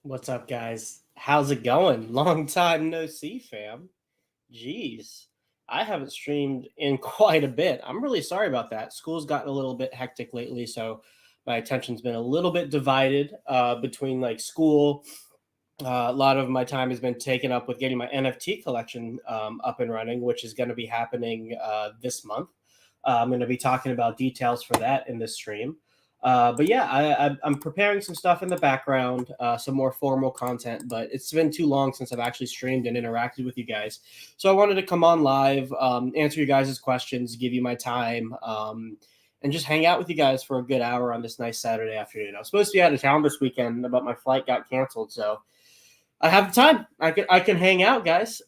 What's up, guys? How's it going? Long time no see, fam. Jeez, I haven't streamed in quite a bit. I'm really sorry about that. School's gotten a little bit hectic lately, so my attention's been a little bit divided between like school. A lot of my time has been taken up with getting my NFT collection up and running, which is going to be happening this month. I'm going to be talking about details for that in this stream. But yeah, I'm preparing some stuff in the background, some more formal content, but it's been too long since I've actually streamed and interacted with you guys. So I wanted to come on live, answer you guys' questions, give you my time, and just hang out with you guys for a good hour on this nice Saturday afternoon. I was supposed to be out of town this weekend, but my flight got canceled, so I have the time. I can hang out, guys.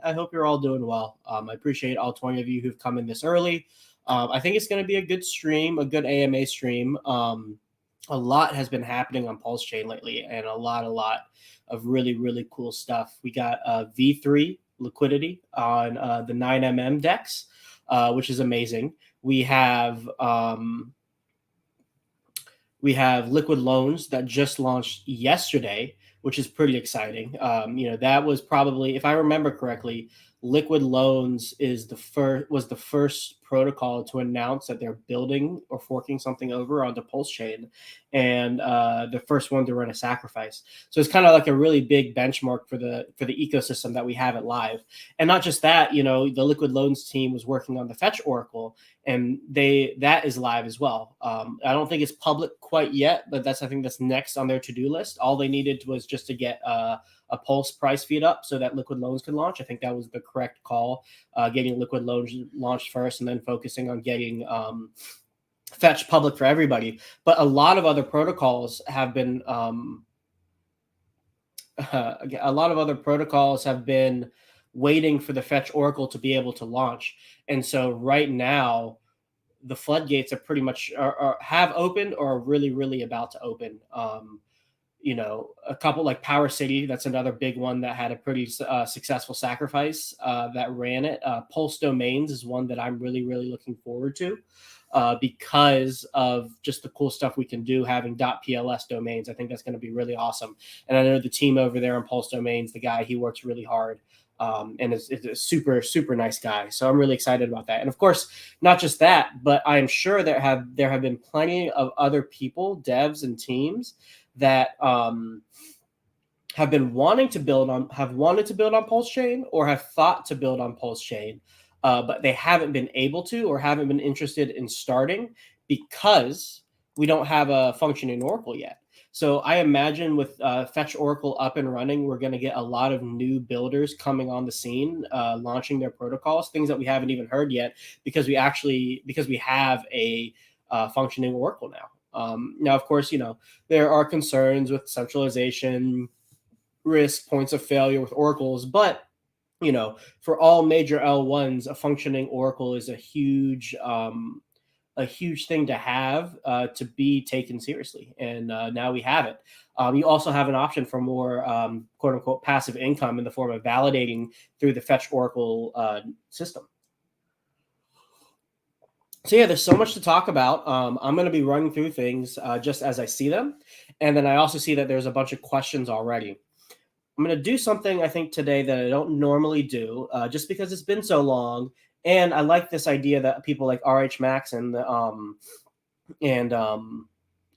I hope you're all doing well. I appreciate all 20 of you who've come in this early. I think it's going to be a good stream, a good AMA stream. A lot has been happening on Pulse Chain lately, and a lot of really, really cool stuff. We got V3 liquidity on the 9mm DEX, which is amazing. We have LiquidLoans that just launched yesterday, which is pretty exciting. That was probably, if I remember correctly, LiquidLoans was the first protocol to announce that they're building or forking something over onto Pulse Chain, and the first one to run a sacrifice. So it's kind of like a really big benchmark for the ecosystem that we have at Live. And not just that, the LiquidLoans team was working on the Fetch Oracle, and that is live as well. I don't think it's public quite yet, but I think that's next on their to-do list. All they needed was just to get a Pulse price feed up so that LiquidLoans could launch. I think that was the correct call, getting LiquidLoans launched first and then focusing on getting Fetch public for everybody. But a lot of other protocols have been waiting for the Fetch Oracle to be able to launch. And so right now, the floodgates are pretty much have opened or are really, really about to open. A couple like Power City, that's another big one that had a pretty successful sacrifice that ran it. Pulse Domains is one that I'm really, really looking forward to because of just the cool stuff we can do having .pls domains. I think that's going to be really awesome. And I know the team over there on Pulse Domains, the guy, he works really hard. And is a super, super nice guy. So I'm really excited about that. And of course, not just that, but I'm sure there have been plenty of other people, devs and teams that have wanted to build on Pulse Chain or have thought to build on Pulse Chain, but they haven't been able to or haven't been interested in starting because we don't have a functioning Oracle yet. So I imagine with Fetch Oracle up and running, we're going to get a lot of new builders coming on the scene, launching their protocols, things that we haven't even heard yet, because we have a functioning Oracle now. Now, of course, there are concerns with centralization, risk, points of failure with oracles, but for all major L1s, a functioning Oracle is a huge thing to have to be taken seriously. And now we have it. You also have an option for more quote unquote passive income in the form of validating through the Fetch Oracle system. So yeah, there's so much to talk about. I'm going to be running through things just as I see them. And then I also see that there's a bunch of questions already. I'm going to do something, I think, today that I don't normally do, just because it's been so long. And I like this idea that people like RH Max and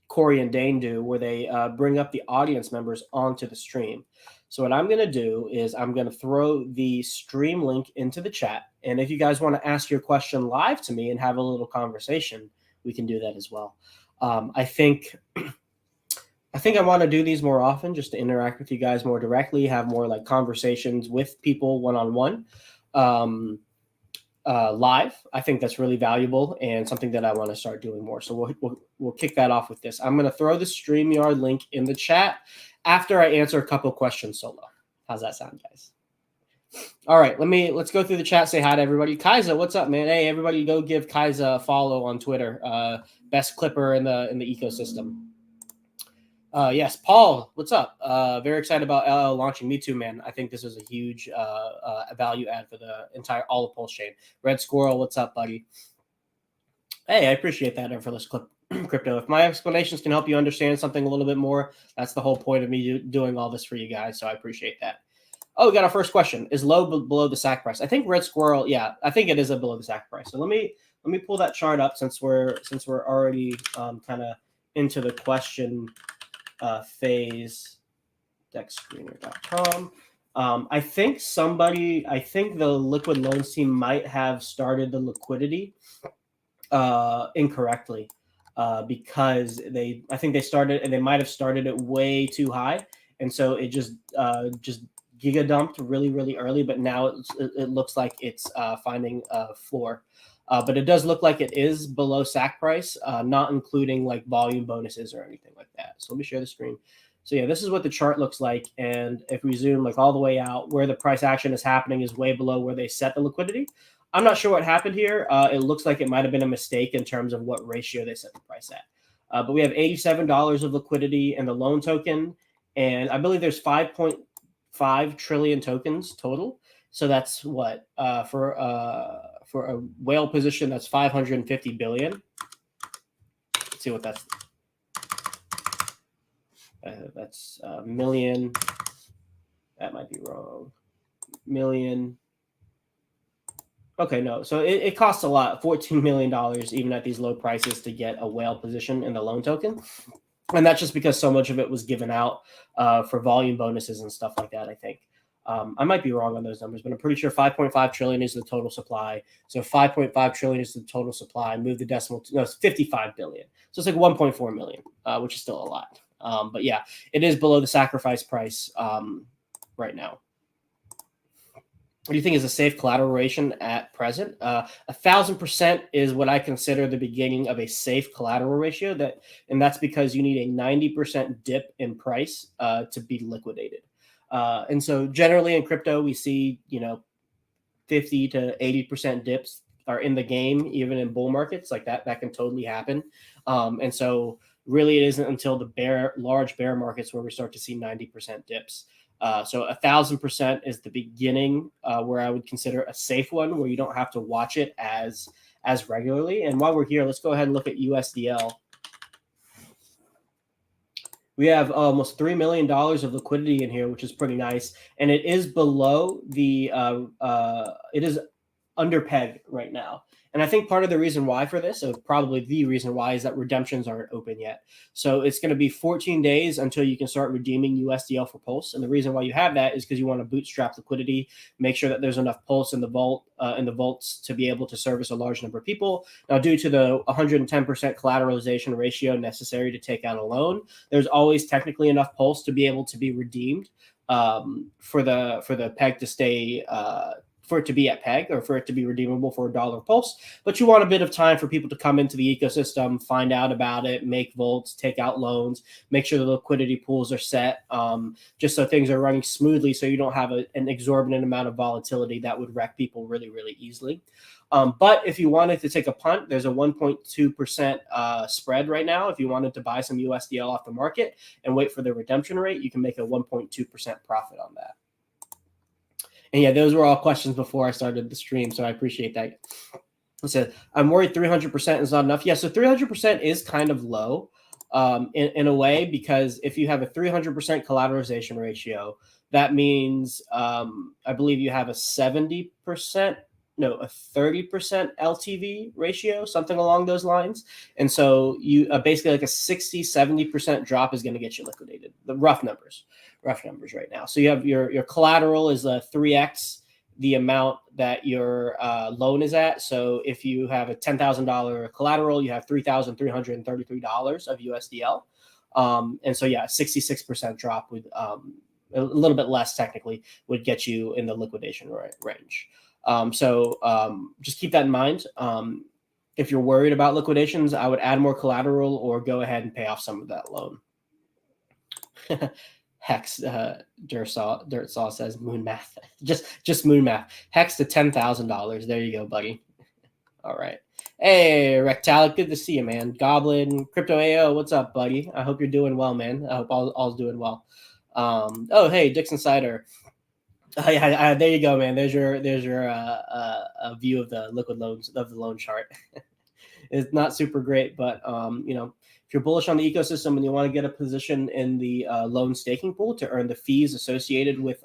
Corey and Dane do, where they bring up the audience members onto the stream. So what I'm going to do is I'm going to throw the stream link into the chat. And if you guys want to ask your question live to me and have a little conversation, we can do that as well. I think I think I want to do these more often just to interact with you guys more directly, have more like conversations with people one-on-one. Live. I think that's really valuable and something that I want to start doing more. So we'll kick that off with this. I'm going to throw the StreamYard link in the chat after I answer a couple questions solo. How's that sound, guys? All right, let's go through the chat. Say hi to everybody. Kaiser, what's up, man? Hey, everybody, go give Kaiser a follow on Twitter. Best clipper in the ecosystem. Yes, Paul, what's up? Very excited about LL launching. Me too, man. I think this is a huge value add for the entire all of Pulse chain. Red Squirrel, what's up, buddy? Hey, I appreciate that for this crypto. If my explanations can help you understand something a little bit more, that's the whole point of me doing all this for you guys. So I appreciate that. Oh, we got our first question. Is low below the SAC price? I think Red Squirrel, yeah, I think it is a below the SAC price. So let me pull that chart up since we're already kind of into the question phase. Dexscreener.com. I think the LiquidLoans team might have started the liquidity incorrectly because I think they started and they might have started it way too high, and so it just giga dumped really early. But now it looks like it's finding a floor. But it does look like it is below SAC price, not including like volume bonuses or anything like that. So let me share the screen. So yeah, this is what the chart looks like. And if we zoom like all the way out, where the price action is happening is way below where they set the liquidity. I'm not sure what happened here. It looks like it might have been a mistake in terms of what ratio they set the price at. But we have $87 of liquidity in the loan token. And I believe there's 5.5 trillion tokens total. So that's what for a whale position, that's 550 billion. Let's see what that's. That's a million. That might be wrong. Million. Okay, no. So it costs a lot, $14 million, even at these low prices, to get a whale position in the loan token. And that's just because so much of it was given out for volume bonuses and stuff like that, I think. I might be wrong on those numbers, but I'm pretty sure 5.5 trillion is the total supply. So 5.5 trillion is the total supply. Move the decimal to, no, it's 55 billion. So it's like 1.4 million, which is still a lot. But yeah, it is below the sacrifice price right now. What do you think is a safe collateralization at present? 1,000% is what I consider the beginning of a safe collateral ratio. And that's because you need a 90% dip in price to be liquidated. And so generally in crypto, we see 50 to 80% dips are in the game, even in bull markets. Like that can totally happen. And so really it isn't until the large bear markets where we start to see 90% dips. So 1,000% is the beginning where I would consider a safe one, where you don't have to watch it as regularly. And while we're here, let's go ahead and look at USDL. We have almost $3 million of liquidity in here, which is pretty nice. And it is below the, it is under peg right now. And I think part of the reason why for this, or probably the reason why, is that redemptions aren't open yet. So it's going to be 14 days until you can start redeeming USDL for Pulse. And the reason why you have that is because you want to bootstrap liquidity, make sure that there's enough Pulse in the vaults to be able to service a large number of people. Now, due to the 110% collateralization ratio necessary to take out a loan, there's always technically enough Pulse to be able to be redeemed for the peg to stay for it to be at peg, or for it to be redeemable for $1 Pulse. But you want a bit of time for people to come into the ecosystem, find out about it, make vaults, take out loans, make sure the liquidity pools are set, just so things are running smoothly, so you don't have an exorbitant amount of volatility that would wreck people really easily. But if you wanted to take a punt, there's a 1.2% spread right now. If you wanted to buy some USDL off the market and wait for the redemption rate, you can make a 1.2% profit on that. And yeah, those were all questions before I started the stream, so I appreciate that. So I'm worried 300% is not enough. Yeah, so 300% is kind of low in a way, because if you have a 300% collateralization ratio, that means I believe you have a 30% LTV ratio, something along those lines. And so you basically like a 60-70% drop is going to get you liquidated. The rough numbers right now. So you have your collateral is a 3x the amount that your loan is at. So if you have a $10,000 collateral, you have $3,333 of USDL. And so yeah, 66% drop would a little bit less technically would get you in the liquidation range. So just keep that in mind. If you're worried about liquidations, I would add more collateral or go ahead and pay off some of that loan. Hex Dirt Saw says moon math. just moon math. Hex to $10,000. There you go, buddy. All right. Hey, Rectalic, good to see you, man. Goblin, Crypto AO, what's up, buddy? I hope you're doing well, man. I hope all's doing well. Oh, hey, Dixon Cider. There you go, man. There's your view of the liquid loans of the loan chart. It's not super great, but if you're bullish on the ecosystem and you want to get a position in the loan staking pool to earn the fees associated with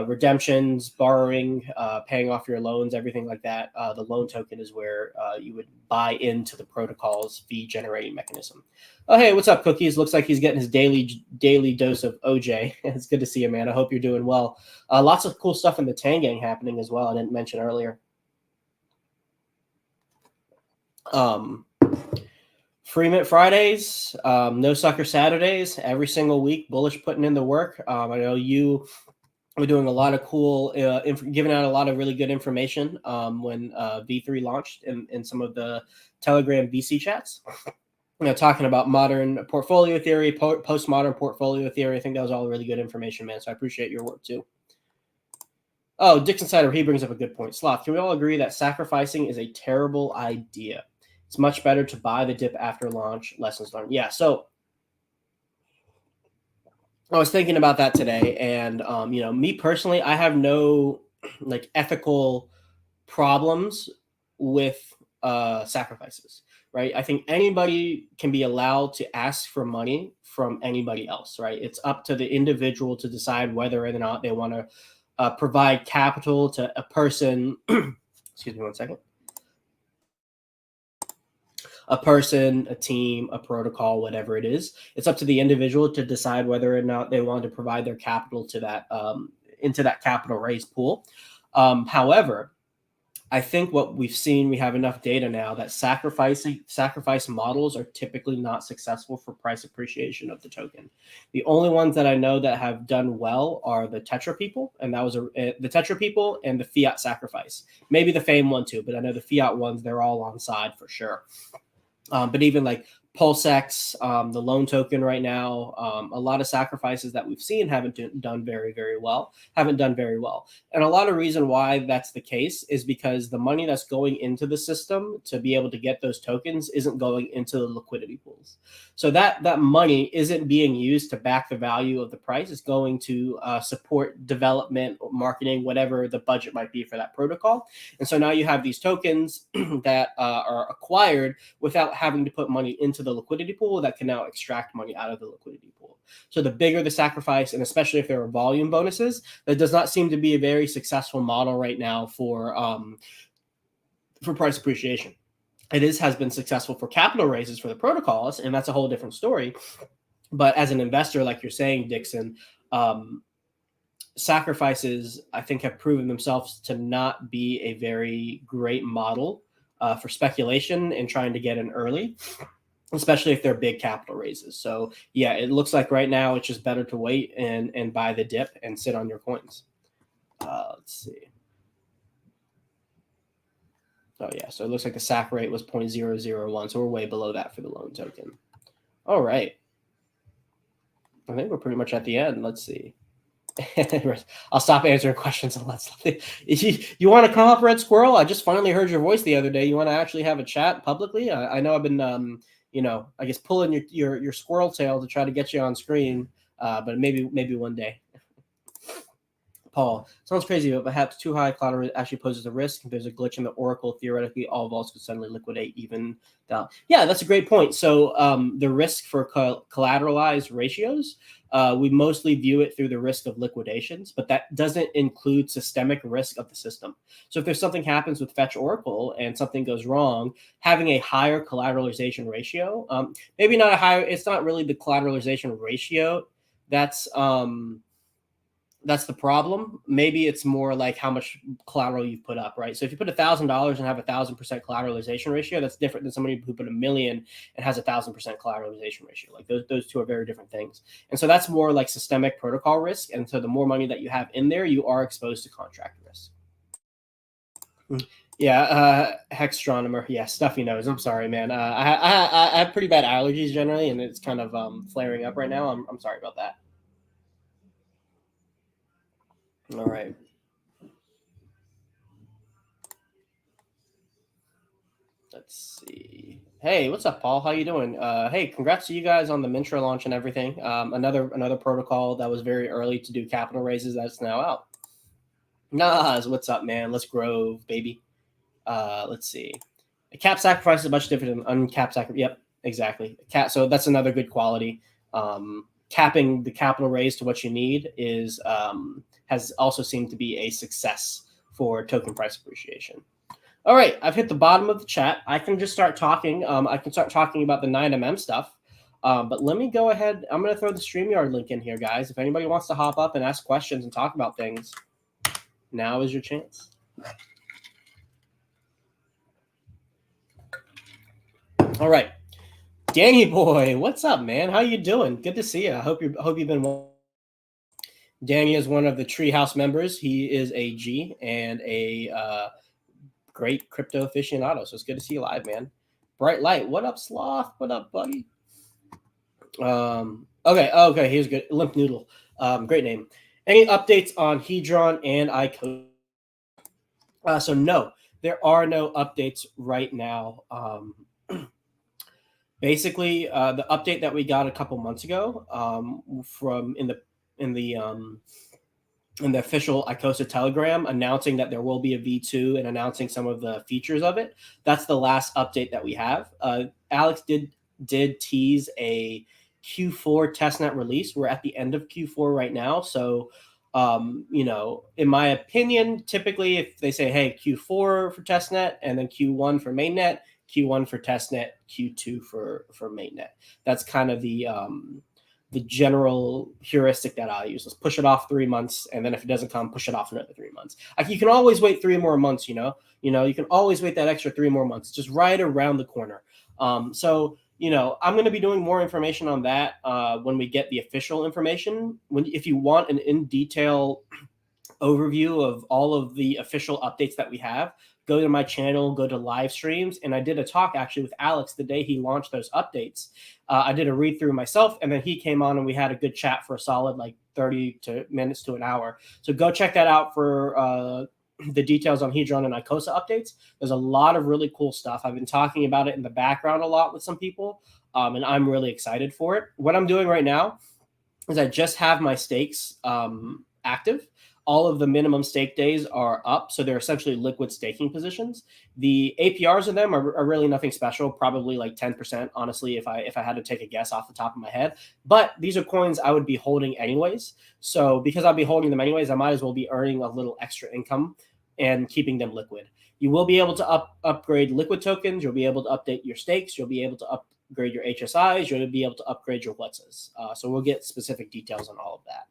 redemptions, borrowing, paying off your loans, everything like that, the loan token is where you would buy into the protocol's fee generating mechanism. Oh, hey, what's up, Cookies? Looks like he's getting his daily dose of OJ. It's good to see you, man. I hope you're doing well. Lots of cool stuff in the Tangang happening as well. I didn't mention earlier. Free Mint Fridays, no sucker Saturdays, every single week. Bullish putting in the work. I know you were doing a lot of cool, giving out a lot of really good information when V3 launched in some of the Telegram VC chats. Talking about modern portfolio theory, postmodern portfolio theory. I think that was all really good information, man. So I appreciate your work too. Oh, Dixon Sider, he brings up a good point. Sloth, can we all agree that sacrificing is a terrible idea? It's much better to buy the dip after launch. Lessons learned. Yeah, so I was thinking about that today, and me personally, I have no ethical problems with sacrifices, right? I think anybody can be allowed to ask for money from anybody else, right? It's up to the individual to decide whether or not they want to provide capital to a person. Excuse me one second. A person, a team, a protocol, whatever it is. It's up to the individual to decide whether or not they want to provide their capital to that into that capital raise pool. However, I think what we've seen, we have enough data now that sacrifice models are typically not successful for price appreciation of the token. The only ones that I know that have done well are the Tetra people, and that was the Tetra people and the fiat sacrifice. Maybe the Fame one too, but I know the fiat ones, they're all on side for sure. But even like PulseX, the loan token right now, a lot of sacrifices that we've seen haven't done very well. And a lot of reason why that's the case is because the money that's going into the system to be able to get those tokens isn't going into the liquidity pools. So that money isn't being used to back the value of the price. It's going to support development, marketing, whatever the budget might be for that protocol. And so now you have these tokens that are acquired without having to put money into the liquidity pool that can now extract money out of the liquidity pool. So the bigger the sacrifice, and especially if there are volume bonuses, that does not seem to be a very successful model right now for price appreciation. It has been successful for capital raises for the protocols, and that's a whole different story. But as an investor, like you're saying, Dixon, sacrifices, I think, have proven themselves to not be a very great model for speculation and trying to get in early, especially if they're big capital raises. So yeah, it looks like right now it's just better to wait and buy the dip and sit on your coins. Let's see. Oh yeah, so it looks like the SAC rate was 0.001, so we're way below that for the loan token. All right. I think we're pretty much at the end. Let's see. I'll stop answering questions and let's. You want to come up, Red Squirrel? I just finally heard your voice the other day. You want to actually have a chat publicly? I know I've been, I guess pulling your squirrel tail to try to get you on screen, but maybe one day. Paul, sounds crazy, but perhaps too high collateral actually poses a risk. If there's a glitch in the Oracle, theoretically, all vaults could suddenly liquidate even down. Yeah, that's a great point. So the risk for collateralized ratios, we mostly view it through the risk of liquidations, but that doesn't include systemic risk of the system. So if there's something happens with Fetch Oracle and something goes wrong, having a higher collateralization ratio, maybe not a higher, it's not really the collateralization ratio. That's That's the problem. Maybe it's more like how much collateral you've put up, right? So if you put $1,000 and have 1,000% collateralization ratio, that's different than somebody who put $1 million and has 1,000% collateralization ratio. Like those two are very different things. And so that's more like systemic protocol risk. And so the more money that you have in there, you are exposed to contract risk. Yeah, Hextronomer. Yeah, stuffy nose. I'm sorry, man. I have pretty bad allergies generally, and it's kind of flaring up right now. I'm sorry about that. All right. Let's see. Hey, what's up, Paul? How you doing? Hey, congrats to you guys on the Mintra launch and everything. Another protocol that was very early to do capital raises that's now out. Nas, what's up, man? Let's grow, baby. Let's see. A cap sacrifice is much different than uncapped sacrifice. Yep, exactly. So that's another good quality. Capping the capital raise to what you need is has also seemed to be a success for token price appreciation. All right, I've hit the bottom of the chat. I can just start talking. I can start talking about the 9mm stuff. But let me go ahead. I'm going to throw the StreamYard link in here, guys. If anybody wants to hop up and ask questions and talk about things, now is your chance. All right, Danny boy, what's up, man? How you doing? Good to see you. I hope you've been well. Danny is one of the Treehouse members. He is a G and a great crypto aficionado. So it's good to see you live, man. Bright Light, what up, Sloth? What up, buddy? Okay, here's good. Limp Noodle, great name. Any updates on Hedron and ICO? So no, there are no updates right now. Basically, the update that we got a couple months ago from in the official ICOSA Telegram announcing that there will be a V2 and announcing some of the features of it. That's the last update that we have. Alex did tease a Q4 testnet release. We're at the end of Q4 right now. So, in my opinion, typically if they say, hey, Q4 for testnet and then Q1 for mainnet, Q1 for testnet, Q2 for mainnet. That's kind of the general heuristic that I'll use. Let's push it off 3 months, and then if it doesn't come, push it off another 3 months. You can always wait 3 more months. You can always wait that extra 3 more months. It's just right around the corner. So I'm going to be doing more information on that when we get the official information. If you want an in detail overview of all of the official updates that we have, go to my channel, go to live streams. And I did a talk actually with Alex the day he launched those updates. I did a read through myself, and then he came on and we had a good chat for a solid like 30 minutes to an hour. So go check that out for the details on Hedron and ICOSA updates. There's a lot of really cool stuff. I've been talking about it in the background a lot with some people, and I'm really excited for it. What I'm doing right now is I just have my stakes active. All of the minimum stake days are up, so they're essentially liquid staking positions. The APRs of them are really nothing special, probably like 10%, honestly, if I had to take a guess off the top of my head. But these are coins I would be holding anyways. So because I'll be holding them anyways, I might as well be earning a little extra income and keeping them liquid. You will be able to upgrade liquid tokens. You'll be able to update your stakes. You'll be able to upgrade your HSIs. You'll be able to upgrade your Blitzes. So we'll get specific details on all of that.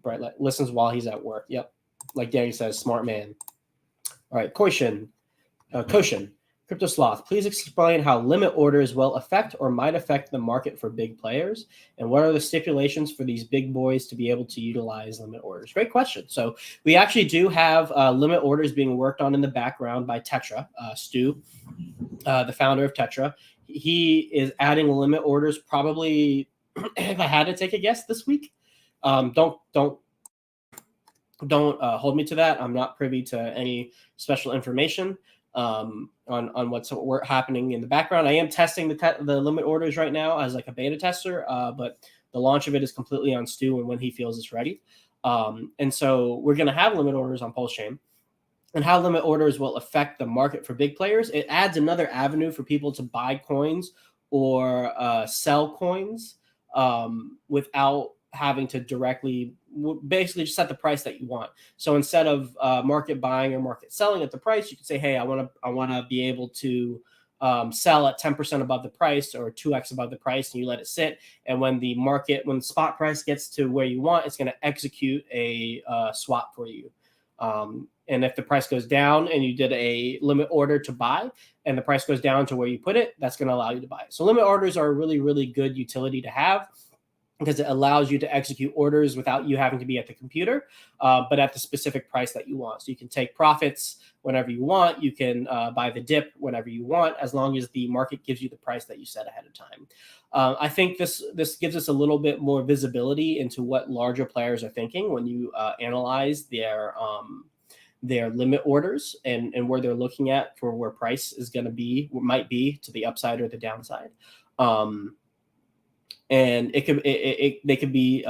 Bright Light listens while he's at work. Yep. Like Danny says, smart man. All right. Koshin. Crypto Sloth, please explain how limit orders will affect or might affect the market for big players, and what are the stipulations for these big boys to be able to utilize limit orders? Great question. So we actually do have limit orders being worked on in the background by Tetra, Stu, the founder of Tetra. He is adding limit orders probably, if I had to take a guess, this week. Don't hold me to that. I'm not privy to any special information on what's happening in the background. I am testing the limit orders right now as like a beta tester, but the launch of it is completely on Stu and when he feels it's ready. And so we're going to have limit orders on Pulse Chain. And how limit orders will affect the market for big players, it adds another avenue for people to buy coins or sell coins without having to directly basically just set the price that you want. So instead of market buying or market selling at the price, you can say, hey, I want to be able to sell at 10% above the price or 2x above the price, and you let it sit. And when the spot price gets to where you want, it's going to execute a swap for you. And if the price goes down and you did a limit order to buy and the price goes down to where you put it, that's going to allow you to buy it. So limit orders are a really, really good utility to have, because it allows you to execute orders without you having to be at the computer, but at the specific price that you want. So you can take profits whenever you want. You can buy the dip whenever you want, as long as the market gives you the price that you set ahead of time. I think this gives us a little bit more visibility into what larger players are thinking when you analyze their limit orders and where they're looking at for where price is going to be, might be to the upside or the downside. And they could be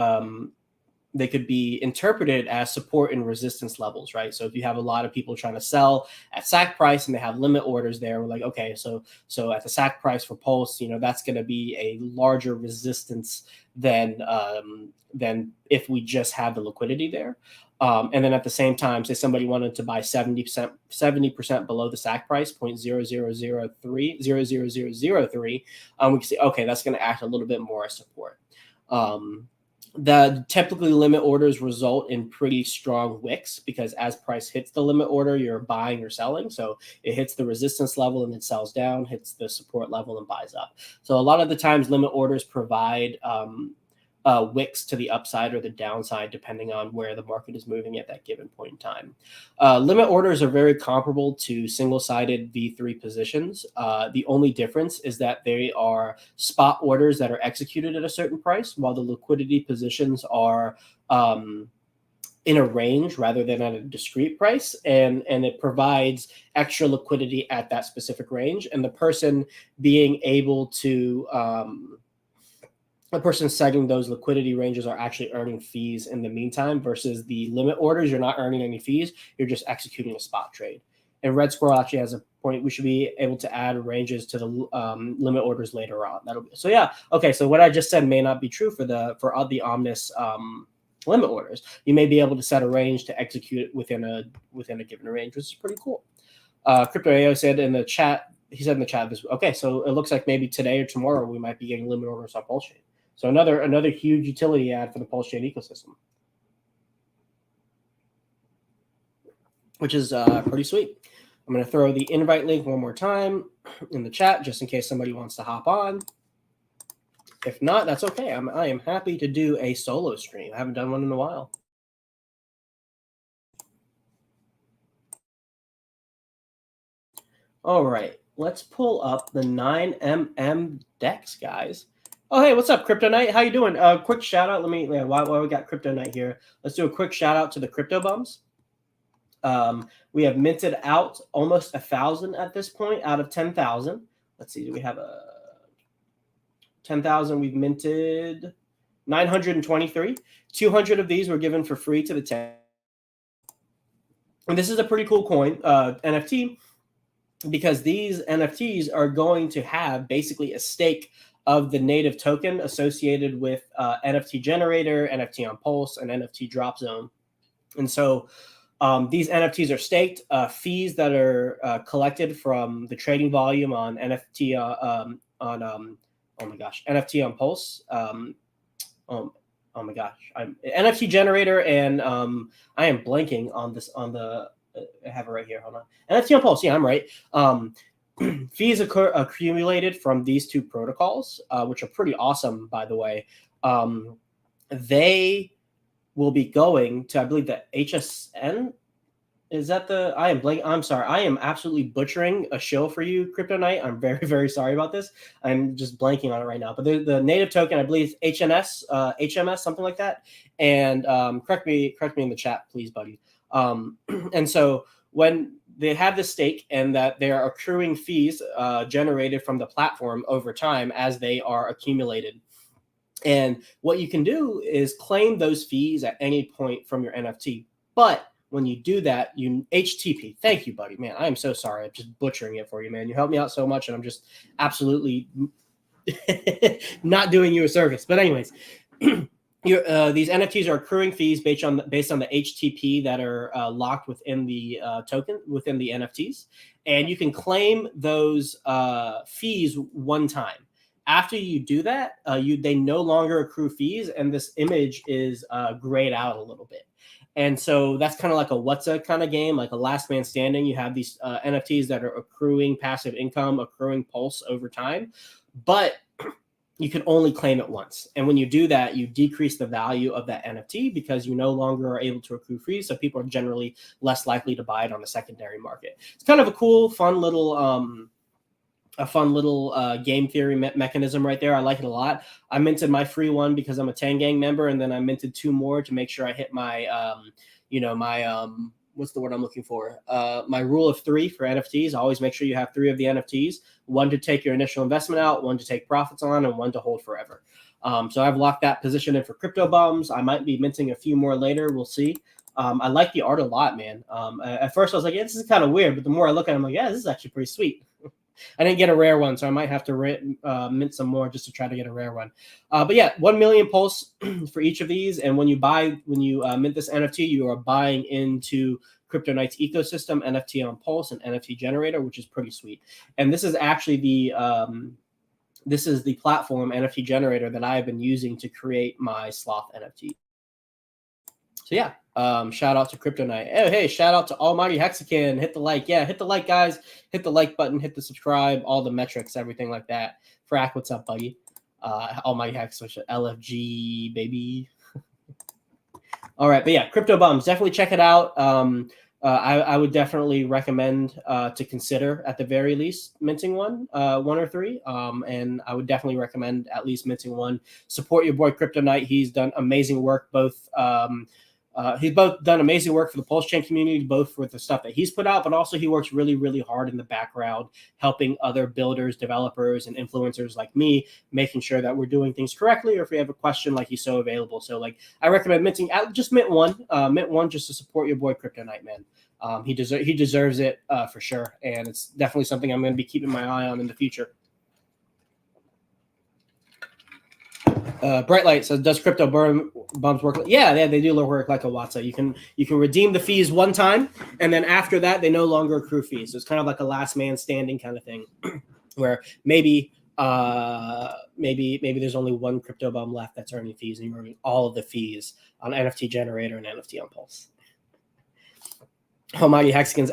interpreted as support and resistance levels, right? So if you have a lot of people trying to sell at SAC price and they have limit orders there, we're like, okay, so at the SAC price for Pulse, that's going to be a larger resistance than if we just have the liquidity there. And then at the same time, say somebody wanted to buy 70% below the SAC price, 0.0003, we can say, okay, that's going to act a little bit more as support. The typically limit orders result in pretty strong wicks, because as price hits the limit order, you're buying or selling. So it hits the resistance level and it sells down, hits the support level and buys up. So a lot of the times limit orders provide wicks to the upside or the downside, depending on where the market is moving at that given point in time. Limit orders are very comparable to single-sided V3 positions. The only difference is that they are spot orders that are executed at a certain price, while the liquidity positions are in a range rather than at a discrete price, and it provides extra liquidity at that specific range. And the person being able to a person setting those liquidity ranges are actually earning fees in the meantime, versus the limit orders, you're not earning any fees. You're just executing a spot trade. And Red Squirrel actually has a point. We should be able to add ranges to the limit orders later on. So yeah. Okay. So what I just said may not be true for the Omnis limit orders. You may be able to set a range to execute it within a given range, which is pretty cool. Crypto AO said in the chat, okay, so it looks like maybe today or tomorrow we might be getting limit orders on Pulse Chain. So another huge utility add for the Pulse Chain ecosystem, which is pretty sweet. I'm going to throw the invite link one more time in the chat, just in case somebody wants to hop on. If not, that's okay. I am happy to do a solo stream. I haven't done one in a while. All right, let's pull up the 9mm DEX, guys. Oh, hey, what's up, Crypto Knight? How you doing? Quick shout out. While we got Crypto Knight here, let's do a quick shout out to the Crypto Bombs. We have minted out almost 1,000 at this point out of 10,000. Let's see, do we have 10,000? We've minted 923. 200 of these were given for free to the 10. And this is a pretty cool coin, NFT, because these NFTs are going to have basically a stake of the native token associated with NFT generator, NFT on Pulse, and NFT drop zone. And so these NFTs are staked. Fees that are collected from the trading volume on NFT NFT on Pulse. Oh my gosh, NFT generator, and I am blanking on this I have it right here. Hold on. NFT on Pulse. Yeah, I'm right. Fees accumulated from these two protocols, which are pretty awesome, by the way. They will be going to, I believe, the HSN. Is that the? I'm sorry. I am absolutely butchering a show for you, Crypto Knight. I'm very, very sorry about this. I'm just blanking on it right now. But the native token, I believe, is HMS, something like that. And correct me in the chat, please, buddy. And so when they have this stake and that they are accruing fees generated from the platform over time as they are accumulated. And what you can do is claim those fees at any point from your NFT. But when you do that, you HTP. Thank you, buddy. Man, I am so sorry. I'm just butchering it for you, man. You helped me out so much, and I'm just absolutely not doing you a service. But anyways, these NFTs are accruing fees based on the HTP that are locked within the token, within the NFTs, and you can claim those fees one time. After you do that, they no longer accrue fees, and this image is grayed out a little bit. And so that's kind of like a what's a kind of game, like a last man standing. You have these NFTs that are accruing passive income, accruing pulse over time, but you can only claim it once. And when you do that, you decrease the value of that NFT because you no longer are able to accrue fees. So people are generally less likely to buy it on the secondary market. It's kind of a cool, fun little game theory mechanism right there. I like it a lot. I minted my free one because I'm a Tangang member, and then I minted 2 more to make sure I hit my, what's the word I'm looking for? My rule of 3 for NFTs. Always make sure you have 3 of the NFTs, 1 to take your initial investment out, 1 to take profits on, and 1 to hold forever. So I've locked that position in for Crypto Bombs. I might be minting a few more later. We'll see. I like the art a lot, man. At first I was like, yeah, this is kind of weird, but the more I look at it, I'm like, yeah, this is actually pretty sweet. I didn't get a rare one, so I might have to mint some more just to try to get a rare one. But yeah, 1 million pulse for each of these. And when you mint this NFT, you are buying into Crypto Knight's ecosystem, NFT on Pulse and NFT generator, which is pretty sweet. And this is actually the platform NFT generator that I've been using to create my Sloth NFT. So yeah, shout out to Crypto Knight. Oh, hey, shout out to Almighty Hexakin. Hit the like. Yeah, hit the like, guys. Hit the like button. Hit the subscribe. All the metrics, everything like that. Frack, what's up, buddy? Almighty Hex, which LFG, baby. All right, but yeah, Crypto Bombs. Definitely check it out. I would definitely recommend to consider at the very least minting one or 3. And I would definitely recommend at least minting 1. Support your boy Crypto Knight. He's done amazing work, he's both done amazing work for the Pulse Chain community, both with the stuff that he's put out, but also he works really, really hard in the background, helping other builders, developers, and influencers like me, making sure that we're doing things correctly. Or if we have a question, like, he's so available. So like, I recommend minting out, just mint one just to support your boy Crypto Knight, man. He deserves it for sure. And it's definitely something I'm going to be keeping my eye on in the future. Bright Light says, does Crypto Bombs work? Yeah, they do work like a WhatsApp. You can redeem the fees one time, and then after that, they no longer accrue fees. So it's kind of like a last man standing kind of thing, where maybe there's only 1 Crypto Bomb left that's earning fees, and you're earning all of the fees on NFT Generator and NFT on Pulse. Almighty Hexakin's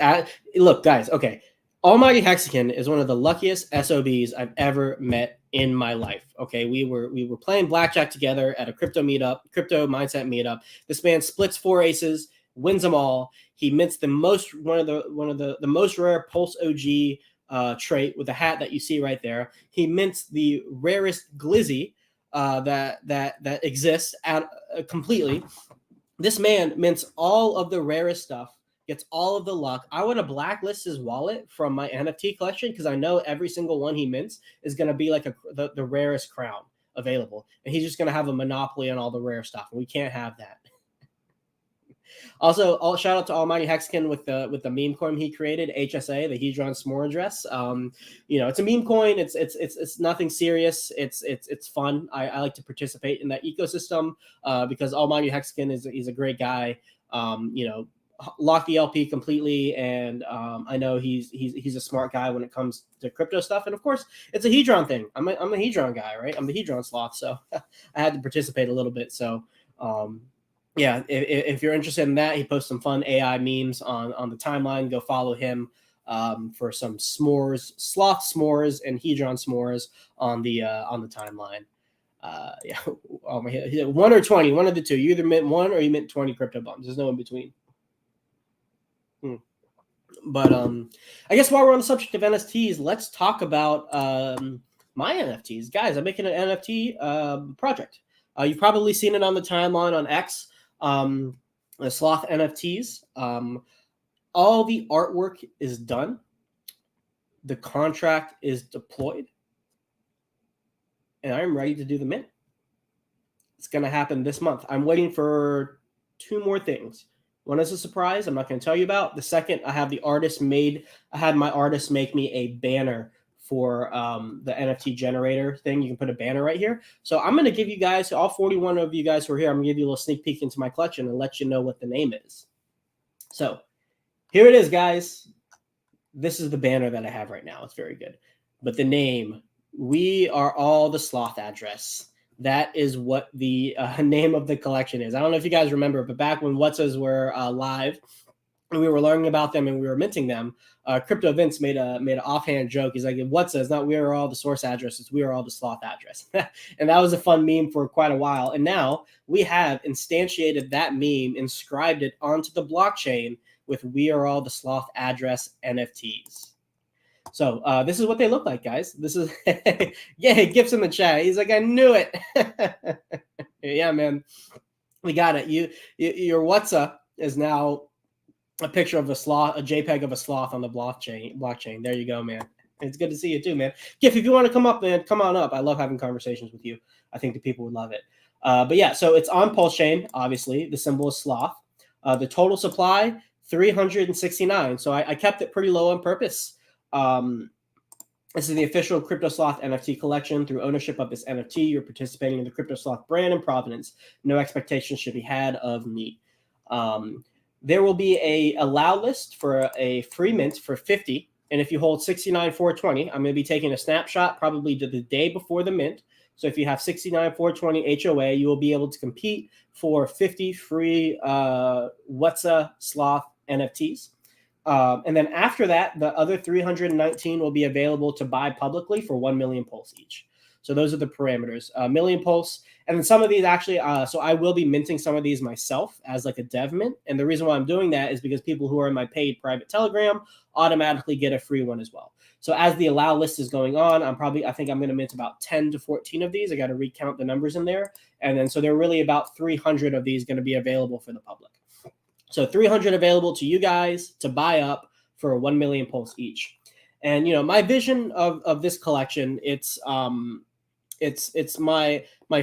look, guys. Okay, Almighty Hexakin is one of the luckiest SOBs I've ever met in my life. Okay, we were playing blackjack together at a crypto mindset meetup. This man splits 4 aces, wins them all. He mints one of the most rare Pulse OG trait with the hat that you see right there. He mints the rarest glizzy that exists completely. This man mints all of the rarest stuff, gets all of the luck. I want to blacklist his wallet from my NFT collection because I know every single one he mints is going to be like the rarest crown available. And he's just going to have a monopoly on all the rare stuff. And we can't have that. Also, shout out to Almighty Hexakin with the meme coin he created, HSA, the Hedron S'more address. It's a meme coin. It's nothing serious. It's fun. I like to participate in that ecosystem because Almighty Hexakin is a great guy. Lock the LP completely, and I know he's a smart guy when it comes to crypto stuff. And of course, it's a Hedron thing. I'm a Hedron guy, right? I'm the Hedron sloth, so I had to participate a little bit. So yeah, if you're interested in that, he posts some fun AI memes on the timeline. Go follow him for some s'mores, sloth s'mores, and Hedron s'mores on the timeline. Yeah, 1 or 20, one of the two. You either mint 1 or you mint 20 Crypto Bombs. There's no in between. But I guess while we're on the subject of NFTs, let's talk about my NFTs. Guys, I'm making an NFT project. You've probably seen it on the timeline on X, the SLOTH NFTs. All the artwork is done. The contract is deployed. And I'm ready to do the mint. It's going to happen this month. I'm waiting for 2 more things. One is a surprise I'm not going to tell you about. The second, I had my artist make me a banner for the NFT generator thing. You can put a banner right here. So I'm going to give you guys, all 41 of you guys who are here, I'm going to give you a little sneak peek into my collection and let you know what the name is. So here it is, guys. This is the banner that I have right now. It's very good. But the name, We Are All the Sloth address. That is what the name of the collection is. I don't know if you guys remember, but back when Whatsa's were live, and we were learning about them and we were minting them, Crypto Vince made an offhand joke. He's like, "What's it's not We Are All the source address, it's We Are All the sloth address." And that was a fun meme for quite a while. And now we have instantiated that meme, inscribed it onto the blockchain with We Are All the Sloth address NFTs. So this is what they look like, guys. This is yeah, Gifts in the chat. He's like, I knew it. Yeah, man, we got it. Your WhatsApp is now a picture of a sloth, a JPEG of a sloth on the blockchain. There you go, man. It's good to see you too, man. Gif, if you want to come up, man, come on up. I love having conversations with you. I think the people would love it. But yeah, so it's on Pulse Chain, obviously. The symbol is sloth. The total supply, 369. So I kept it pretty low on purpose. This is the official CryptoSloth NFT collection. Through ownership of this NFT, you're participating in the CryptoSloth brand and provenance. No expectations should be had of me. There will be a allow list for a free mint for 50. And if you hold 69,420, I'm going to be taking a snapshot probably to the day before the mint. So if you have 69,420 HOA, you will be able to compete for 50 free Whatsa Sloth NFTs. And then after that, the other 319 will be available to buy publicly for 1 million pulse each. So those are the parameters, million pulse. And then some of these actually, so I will be minting some of these myself as like a dev mint. And the reason why I'm doing that is because people who are in my paid private Telegram automatically get a free one as well. So as the allow list is going on, I think I'm going to mint about 10 to 14 of these. I got to recount the numbers in there. And then, so there are really about 300 of these going to be available for the public. So 300 available to you guys to buy up for 1 million pulse each. And, you know, my vision of this collection, it's my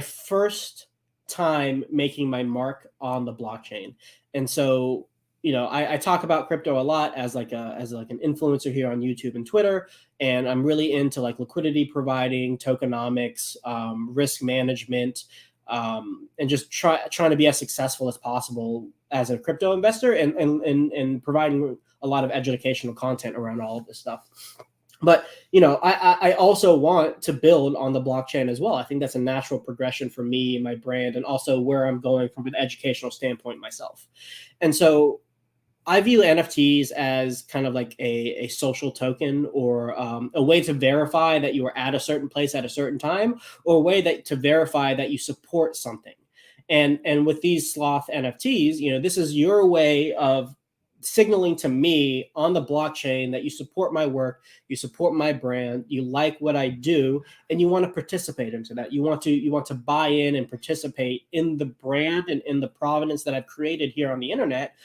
first time making my mark on the blockchain. And so, you know, I talk about crypto a lot as like an influencer here on YouTube and Twitter, and I'm really into like liquidity providing, tokenomics, risk management, and just trying to be as successful as possible as a crypto investor, and providing a lot of educational content around all of this stuff. But, you know, I also want to build on the blockchain as well. I think that's a natural progression for me and my brand, and also where I'm going from an educational standpoint myself. And so I view NFTs as kind of like a social token, or a way to verify that you are at a certain place at a certain time, or a way to verify that you support something. And with these sloth NFTs, you know, this is your way of signaling to me on the blockchain that you support my work, you support my brand, you like what I do, and you want to participate into that. You want to buy in and participate in the brand and in the provenance that I've created here on the internet,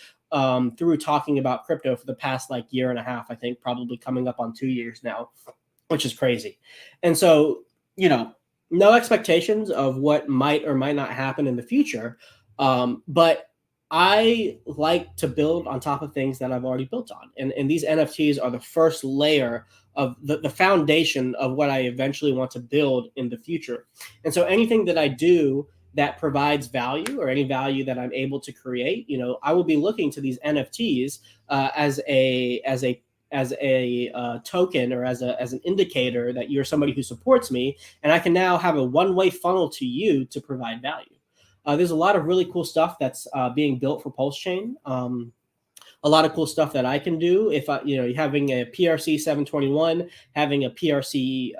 through talking about crypto for the past like year and a half, I think, probably coming up on 2 years now, which is crazy. And so, you know, no expectations of what might or might not happen in the future, but I like to build on top of things that I've already built on. And these NFTs are the first layer of the foundation of what I eventually want to build in the future. And so anything that I do that provides value, or any value that I'm able to create, you know, I will be looking to these NFTs as a token, or as an indicator that you're somebody who supports me, and I can now have a one-way funnel to you to provide value. There's a lot of really cool stuff that's being built for Pulse Chain. A lot of cool stuff that I can do if having a PRC 721, having a PRC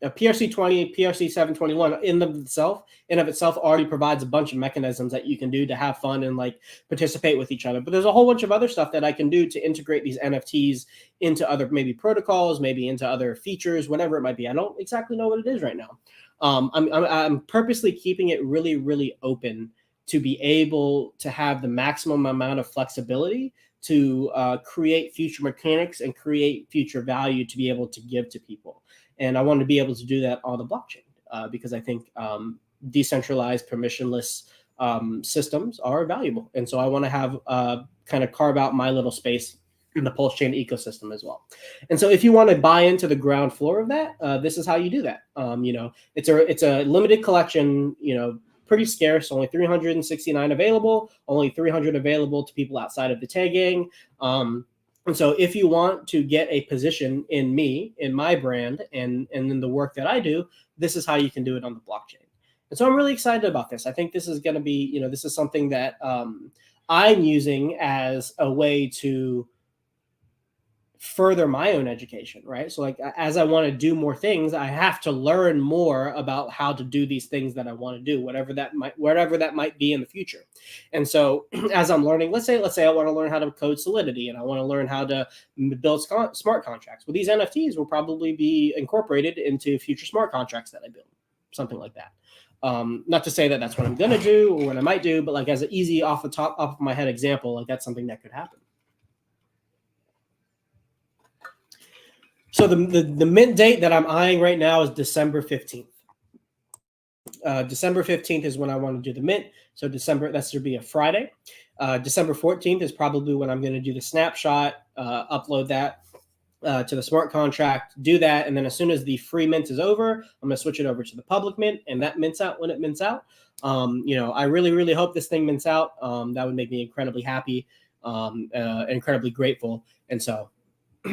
a PRC 20, PRC 721 in of itself already provides a bunch of mechanisms that you can do to have fun and like participate with each other. But there's a whole bunch of other stuff that I can do to integrate these NFTs into other maybe protocols, maybe into other features, whatever it might be. I don't exactly know what it is right now. I'm purposely keeping it really, really open to be able to have the maximum amount of flexibility to create future mechanics and create future value to be able to give to people. And I want to be able to do that on the blockchain because I think decentralized, permissionless systems are valuable. And so I want to have kind of carve out my little space in the Pulse chain ecosystem as well. And so if you want to buy into the ground floor of that, this is how you do that. It's a limited collection, pretty scarce, only 369 available, only 300 available to people outside of the tagging. And so if you want to get a position in me, in my brand, and in the work that I do, this is how you can do it on the blockchain. And so I'm really excited about this. I think this is going to be, this is something that I'm using as a way to further my own education, right? So like, as I want to do more things, I have to learn more about how to do these things that I want to do, whatever that might be in the future. And so as I'm learning, let's say I want to learn how to code Solidity, and I want to learn how to build smart contracts. Well, these NFTs will probably be incorporated into future smart contracts that I build, something like that. Not to say that that's what I'm going to do or what I might do, but like as an easy off of my head example, like that's something that could happen. So the mint date that I'm eyeing right now is December 15th. December 15th is when I want to do the mint. So that should be a Friday. December 14th is probably when I'm going to do the snapshot, upload that to the smart contract, do that. And then as soon as the free mint is over, I'm going to switch it over to the public mint, and that mints out when it mints out. I really, really hope this thing mints out. That would make me incredibly happy, incredibly grateful. And so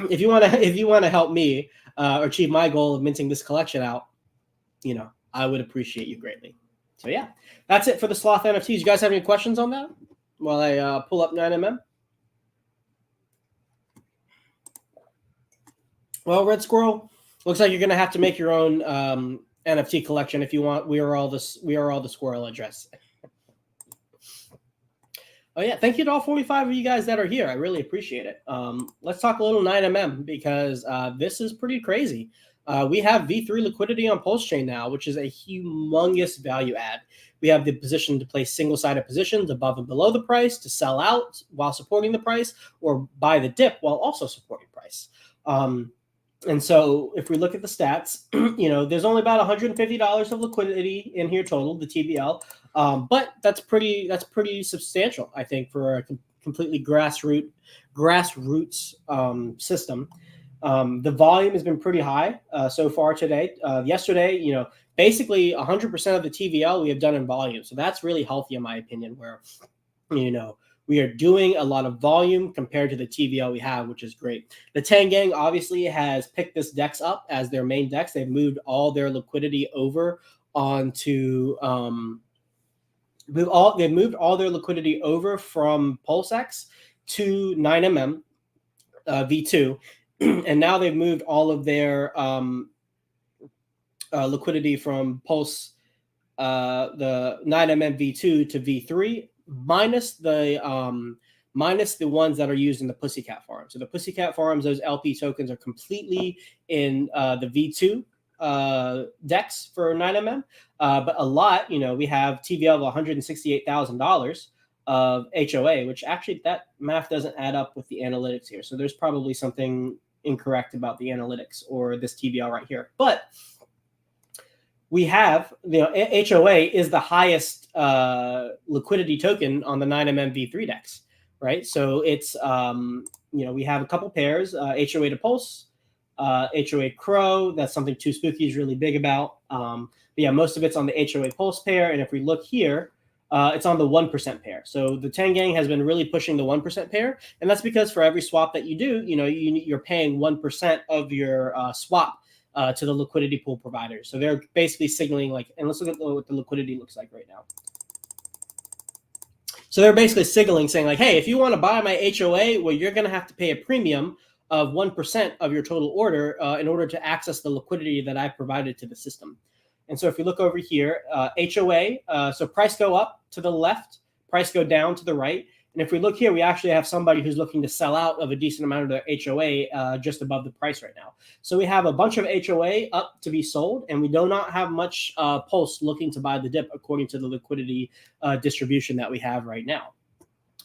if you want to help me achieve my goal of minting this collection out, I would appreciate you greatly. So yeah, that's it for the Sloth NFTs. You guys have any questions on that while I pull up 9mm? Well, Red Squirrel, looks like you're going to have to make your own NFT collection if you want. We are all the Squirrel address. Oh yeah, thank you to all 45 of you guys that are here. I really appreciate it. Let's talk a little 9mm because this is pretty crazy. We have V3 liquidity on Pulse Chain now, which is a humongous value add. We have the position to place single-sided positions above and below the price, to sell out while supporting the price, or buy the dip while also supporting price. And so if we look at the stats, there's only about $150 of liquidity in here total, the TVL. But that's pretty substantial, I think, for a completely grassroots system. The volume has been pretty high so far today. Yesterday, basically 100% of the TVL we have done in volume. So that's really healthy, in my opinion, where, we are doing a lot of volume compared to the TVL we have, which is great. The Tang Gang obviously has picked this DEX up as their main DEX. They've moved all their liquidity over onto they've moved all their liquidity over from PulseX to 9mm V2, and now they've moved all of their liquidity from Pulse the 9mm V2 to V3, minus the ones that are used in the Pussycat farm. So the Pussycat farms, those LP tokens are completely in the V2 DEX for 9mm. But a lot, we have TVL of $168,000 of HOA, which actually that math doesn't add up with the analytics here. So there's probably something incorrect about the analytics or this TVL right here. But we have, HOA is the highest liquidity token on the 9mm V3 DEX, right? So it's, we have a couple pairs, HOA to Pulse, HOA Crow. That's something Too Spooky is really big about. But yeah, most of it's on the HOA Pulse pair. And if we look here, it's on the 1% pair. So the Tang Gang has been really pushing the 1% pair. And that's because for every swap that you do, you're paying 1% of your swap to the liquidity pool providers. So they're basically signaling and let's look at what the liquidity looks like right now. So they're basically signaling saying hey, if you want to buy my HOA, well, you're going to have to pay a premium of 1% of your total order in order to access the liquidity that I provided to the system. And so if we look over here, HOA, so price go up to the left, price go down to the right. And if we look here, we actually have somebody who's looking to sell out of a decent amount of their HOA just above the price right now. So we have a bunch of HOA up to be sold, and we do not have much Pulse looking to buy the dip according to the liquidity distribution that we have right now.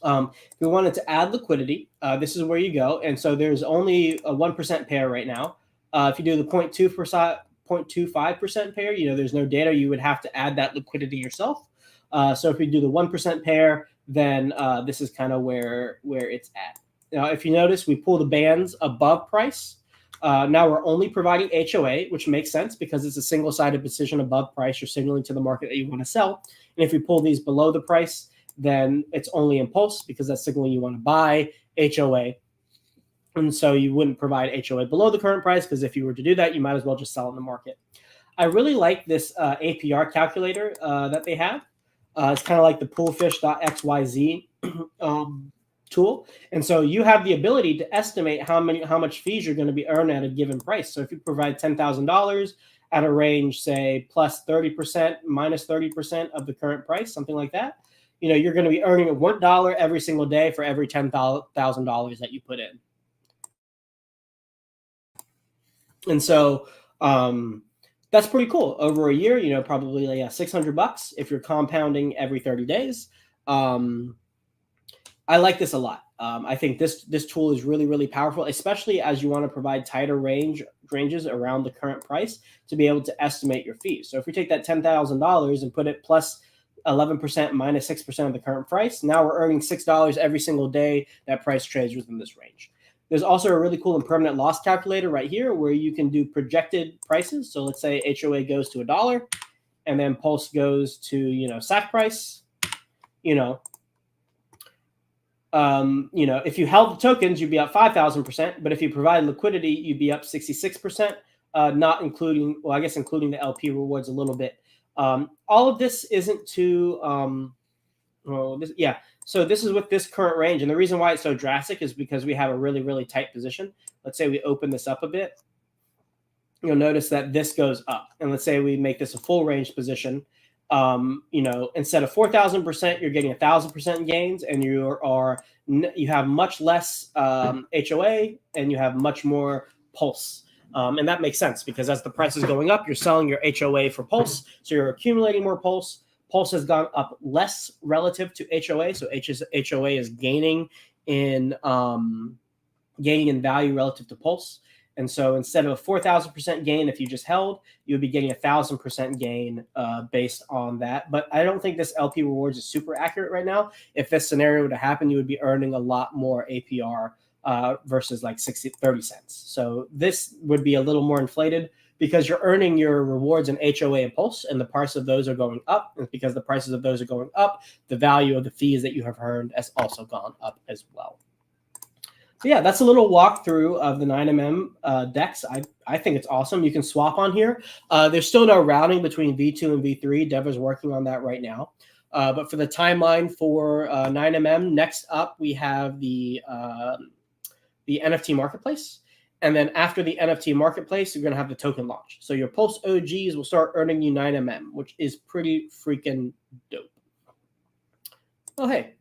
If we wanted to add liquidity, this is where you go. And so there's only a 1% pair right now. If you do the 0.25% pair, there's no data. You would have to add that liquidity yourself. So if we do the 1% pair, then this is kind of where it's at. If you notice, we pull the bands above price. Now we're only providing HOA, which makes sense because it's a single-sided position above price. You're signaling to the market that you want to sell. And if we pull these below the price, then it's only impulse because that's signaling you want to buy HOA. And so you wouldn't provide HOA below the current price because if you were to do that, you might as well just sell in the market. I really like this APR calculator that they have. It's kind of like the poolfish.xyz tool. And so you have the ability to estimate how much fees you're going to be earning at a given price. So if you provide $10,000 at a range, say plus 30%, minus 30% of the current price, something like that, you're going to be earning $1 every single day for every $10,000 that you put in. And so that's pretty cool. Over a year, probably like $600 if you're compounding every 30 days. I like this a lot. I think this tool is really, really powerful, especially as you want to provide tighter ranges around the current price to be able to estimate your fees. So if we take that $10,000 and put it plus 11% minus 6% of the current price, now we're earning $6 every single day that price trades within this range. There's also a really cool and permanent loss calculator right here where you can do projected prices. So let's say HOA goes to $1 and then Pulse goes to, SAC price, if you held the tokens, you'd be up 5,000%. But if you provide liquidity, you'd be up 66%, not including, well, I guess including the LP rewards a little bit. All of this isn't too, So this is with this current range. And the reason why it's so drastic is because we have a really, really tight position. Let's say we open this up a bit. You'll notice that this goes up. And let's say we make this a full range position. Instead of 4,000%, you're getting 1,000% gains, and you have much less HOA, and you have much more Pulse. And that makes sense because as the price is going up, you're selling your HOA for Pulse, so you're accumulating more Pulse. Pulse has gone up less relative to HOA, so HOA is gaining in value relative to Pulse. And so instead of a 4,000% gain, if you just held, you would be getting 1,000% gain based on that. But I don't think this LP rewards is super accurate right now. If this scenario were to happen, you would be earning a lot more APR versus like 30 cents. So this would be a little more inflated because you're earning your rewards in HOA and Pulse, and the price of those are going up. And because the prices of those are going up, the value of the fees that you have earned has also gone up as well. So yeah, that's a little walkthrough of the 9mm DEX. I think it's awesome. You can swap on here. There's still no routing between V2 and V3. Dev is working on that right now. But for the timeline for 9mm, next up we have the NFT marketplace. And then after the NFT marketplace, you're going to have the token launch. So your Pulse OGs will start earning you 9MM, which is pretty freaking dope. Oh, hey.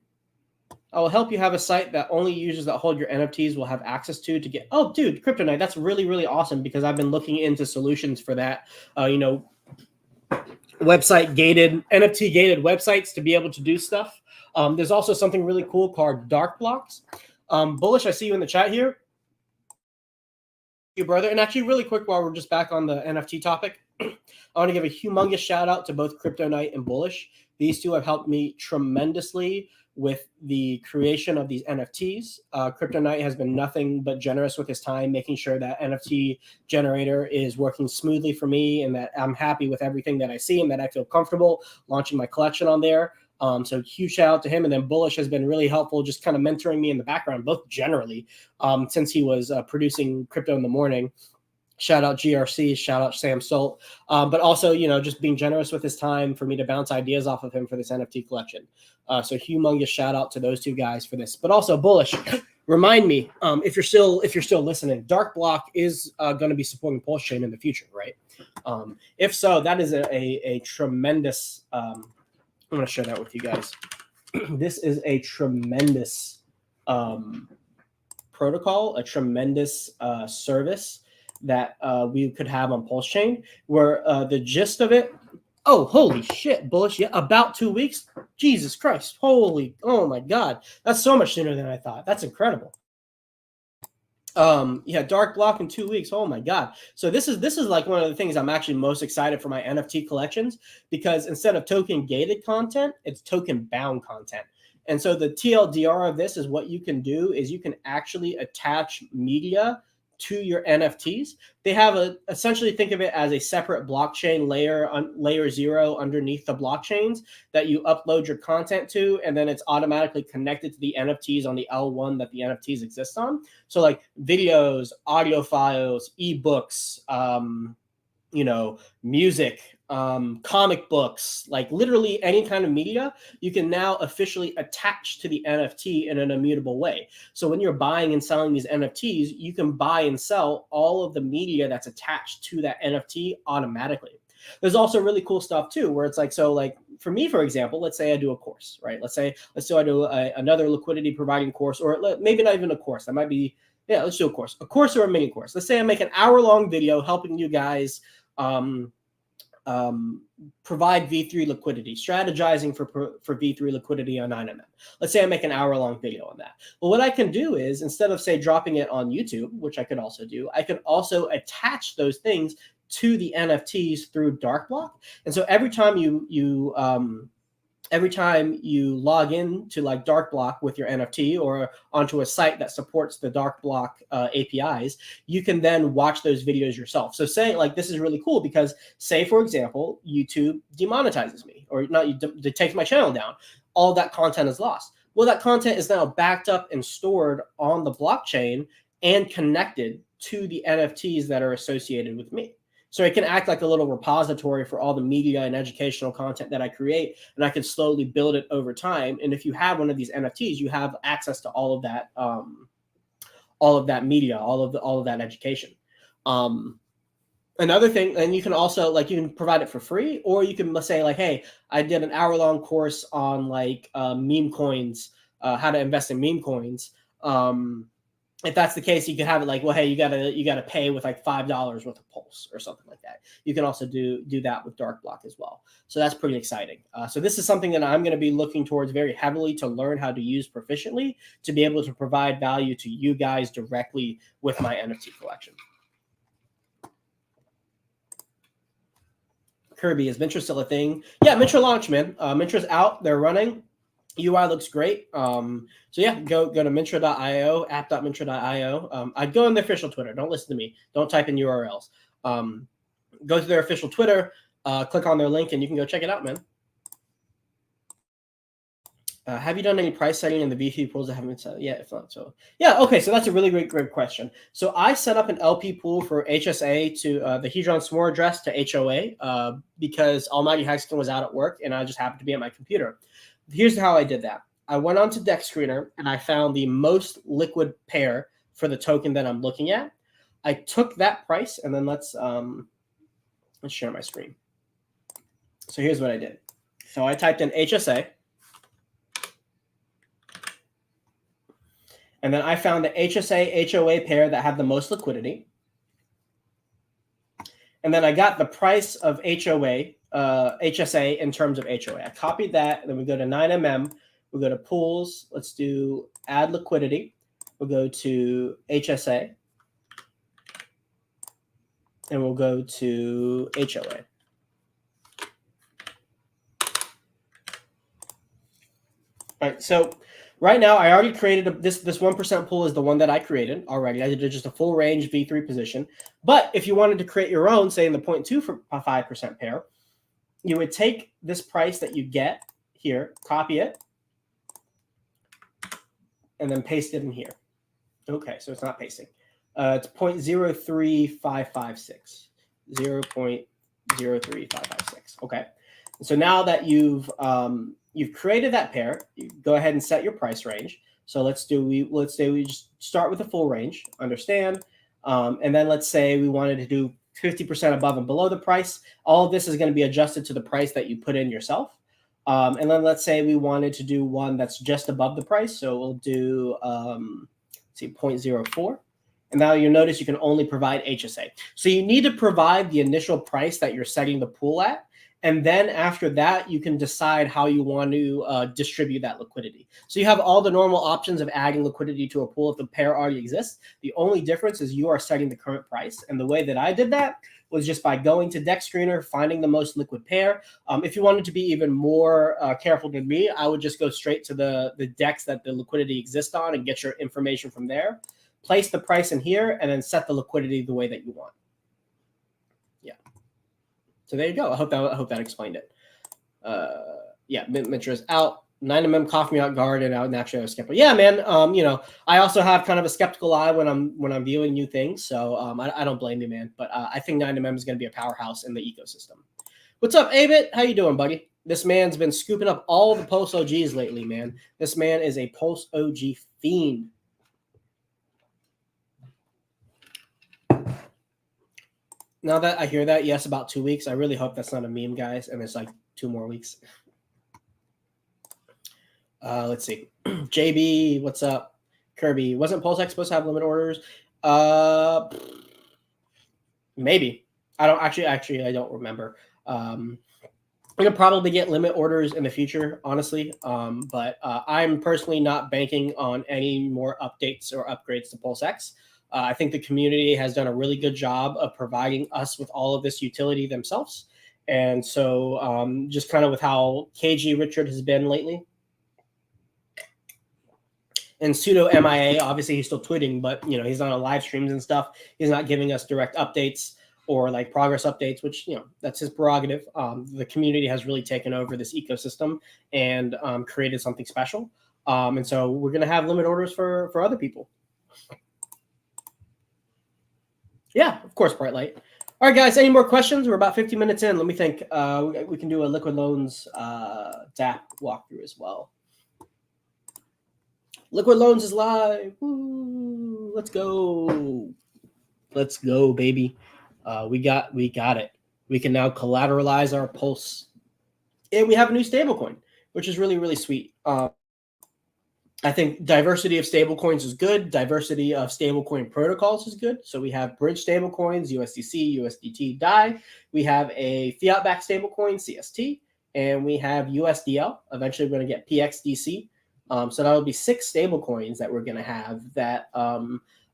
I will help you have a site that only users that hold your NFTs will have access to get. Oh, dude, Kryptonite, that's really, really awesome because I've been looking into solutions for that. Website gated, NFT gated websites to be able to do stuff. There's also something really cool called dark blocks. Bullish, I see you in the chat here. You brother, and actually, really quick while we're just back on the NFT topic, I want to give a humongous shout out to both Kryptonite and Bullish. These two have helped me tremendously with the creation of these NFTs. Kryptonite has been nothing but generous with his time, making sure that NFT generator is working smoothly for me and that I'm happy with everything that I see and that I feel comfortable launching my collection on there. So huge shout out to him. And then Bullish has been really helpful, just kind of mentoring me in the background, both generally, since he was producing Crypto in the Morning. Shout out GRC, shout out Sam Stolt, but also, just being generous with his time for me to bounce ideas off of him for this NFT collection. So humongous shout out to those two guys for this. But also Bullish, remind me if you're still listening, Dark Block is going to be supporting Pulse Chain in the future, right? If so, that is a tremendous. I'm going to share that with you guys. This is a tremendous protocol, a tremendous service that we could have on Pulse Chain, where the gist of it, oh, holy shit, Bullish, yeah, about 2 weeks, Jesus Christ, oh my God, that's so much sooner than I thought. That's incredible. Dark Block in 2 weeks, oh my God. So this is like one of the things I'm actually most excited for my NFT collections, because instead of token gated content, it's token bound content. And so the TLDR of this is what you can do is you can actually attach media to your NFTs. They have essentially think of it as a separate blockchain layer, layer 0 underneath the blockchains that you upload your content to, and then it's automatically connected to the NFTs on the L1 that the NFTs exist on. So like videos, audio files, ebooks, music, comic books, like literally any kind of media, you can now officially attach to the NFT in an immutable way. So when you're buying and selling these NFTs, you can buy and sell all of the media that's attached to that NFT automatically. There's also really cool stuff too, where it's like, so like for me, for example, let's say I do a course, right? Let's say I do another liquidity providing course, or maybe not even a course. That might be, yeah, let's do a course or a mini course. Let's say I make an hour-long video helping you guys provide V3 liquidity, strategizing for V3 liquidity on 9mm. Let's say I make an hour-long video on that. Well, what I can do is, instead of, say, dropping it on YouTube, which I could also do, I could also attach those things to the NFTs through Darkblock. And so every time you log in to like Darkblock with your NFT or onto a site that supports the Darkblock APIs, you can then watch those videos yourself. So say like this is really cool because say, for example, YouTube demonetizes me or not, it takes my channel down. All that content is lost. Well, that content is now backed up and stored on the blockchain and connected to the NFTs that are associated with me. So it can act like a little repository for all the media and educational content that I create, and I can slowly build it over time. And if you have one of these NFTs, you have access to all of that media, all of that education. Another thing, and you can also like you can provide it for free, or you can say like, hey, I did an hour-long course on like meme coins, how to invest in meme coins. If that's the case, you can have it like, well, hey, you gotta pay with like $5 worth of Pulse or something like that. You can also do that with Darkblock as well. So that's pretty exciting. So this is something that I'm going to be looking towards very heavily to learn how to use proficiently to be able to provide value to you guys directly with my NFT collection. Kirby, is Mintra still a thing? Yeah, Mintra launched, man. Mintra's out. They're running. UI looks great. So yeah, go to mintra.io, app.mintra.io. I'd go on the official Twitter. Don't listen to me. Don't type in URLs. Go to their official Twitter, click on their link, and you can go check it out, man. Have you done any price setting in the V3 pools that haven't been set? Yeah, if not, so yeah, okay. So that's a really great question. So I set up an LP pool for HSA to the Hedron S'more address to HOA because Almighty Hexagon was out at work and I just happened to be at my computer. Here's how I did that. I went onto Deck Screener and I found the most liquid pair for the token that I'm looking at. I took that price and then let's share my screen. So here's what I did. So I typed in HSA. And then I found the HSA HOA pair that had the most liquidity. And then I got the price of HSA in terms of HOA. I copied that. Then we go to 9mm. We'll go to pools. Let's do add liquidity. We'll go to HSA. And we'll go to HOA. All right, so right now I already created this 1% pool is the one that I created already. I did just a full range V3 position. But if you wanted to create your own, say in the 0.25% pair, you would take this price that you get here, copy it, and then paste it in here. Okay, so it's not pasting. It's 0.03556. 0.03556. Okay. So now that you've created that pair, you go ahead and set your price range. So let's say we just start with a full range, understand, and then let's say we wanted to do 50% above and below the price. All of this is going to be adjusted to the price that you put in yourself. And then let's say we wanted to do one that's just above the price. So we'll do, let's see, 0.04. And now you'll notice you can only provide HSA. So you need to provide the initial price that you're setting the pool at. And then after that, you can decide how you want to distribute that liquidity. So you have all the normal options of adding liquidity to a pool if the pair already exists. The only difference is you are setting the current price. And the way that I did that was just by going to Deck Screener, finding the most liquid pair. If you wanted to be even more careful than me, I would just go straight to the decks that the liquidity exists on and get your information from there. Place the price in here, and then set the liquidity the way that you want. Yeah. So there you go. I hope that explained it. Yeah, Mintra is out. 9mm caught me out guard, and naturally I was skeptical. Yeah, man. I also have kind of a skeptical eye when I'm viewing new things. So I don't blame you, man. But I think 9mm is going to be a powerhouse in the ecosystem. What's up, Abit? How you doing, buddy? This man's been scooping up all the Pulse OGs lately, man. This man is a Pulse OG fiend. Now that I hear that, yes, about 2 weeks. I really hope that's not a meme, guys, and it's like 2 more weeks. Let's see. JB, what's up? Kirby, wasn't PulseX supposed to have limit orders? Maybe. I don't actually. I don't remember. I'm gonna probably get limit orders in the future, honestly. But I'm personally not banking on any more updates or upgrades to PulseX. I think the community has done a really good job of providing us with all of this utility themselves. And so just kind of with how KG Richard has been lately. And pseudo MIA, obviously he's still tweeting, but he's not on live streams and stuff. He's not giving us direct updates or like progress updates, which, that's his prerogative. The community has really taken over this ecosystem and created something special. And so we're going to have limit orders for other people. Yeah, of course, Bright Light. All right, guys, any more questions? We're about 50 minutes in. Let me think. We can do a LiquidLoans DApp walkthrough as well. LiquidLoans is live. Woo, let's go. Let's go, baby. We got it. We can now collateralize our Pulse. And we have a new stablecoin, which is really, really sweet. I think diversity of stablecoins is good. Diversity of stablecoin protocols is good. So we have bridge stablecoins, USDC, USDT, DAI. We have a fiat-backed stablecoin, CST, and we have USDL. Eventually, we're going to get PXDC. So that'll be 6 stablecoins that we're going to have that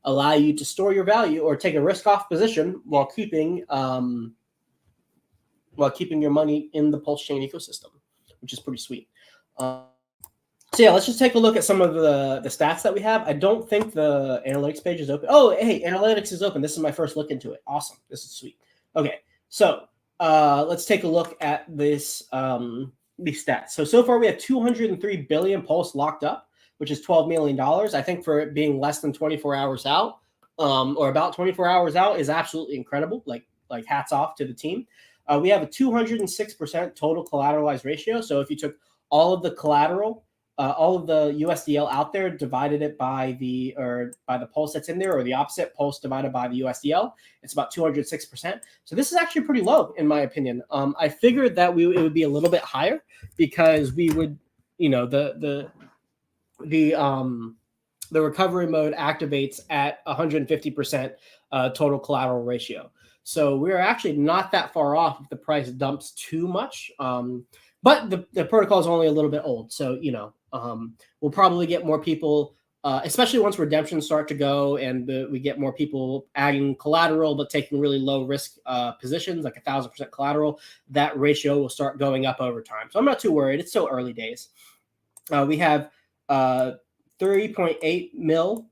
allow you to store your value or take a risk-off position while keeping your money in the Pulse chain ecosystem, which is pretty sweet. So yeah, let's just take a look at some of the stats that we have. I don't think the analytics page is open. Oh, hey, analytics is open. This is my first look into it. Awesome. This is sweet. Okay, so let's take a look at this these stats. So far we have 203 billion Pulse locked up, which is $12 million. I think for it being less than 24 hours out, or about 24 hours out, is absolutely incredible. Like hats off to the team. We have a 206% total collateralized ratio. So if you took all of the collateral, all of the USDL out there, divided it by the Pulse that's in there, or the opposite, Pulse divided by the USDL, it's about 206%. So this is actually pretty low, in my opinion. I figured that it would be a little bit higher because we would, the recovery mode activates at 150% total collateral ratio. So we're actually not that far off if the price dumps too much. But the protocol is only a little bit old. So, we'll probably get more people, especially once redemptions start to go and we get more people adding collateral but taking really low risk positions, like 1,000% collateral. That ratio will start going up over time. So I'm not too worried. It's still early days. We have 3.8 mil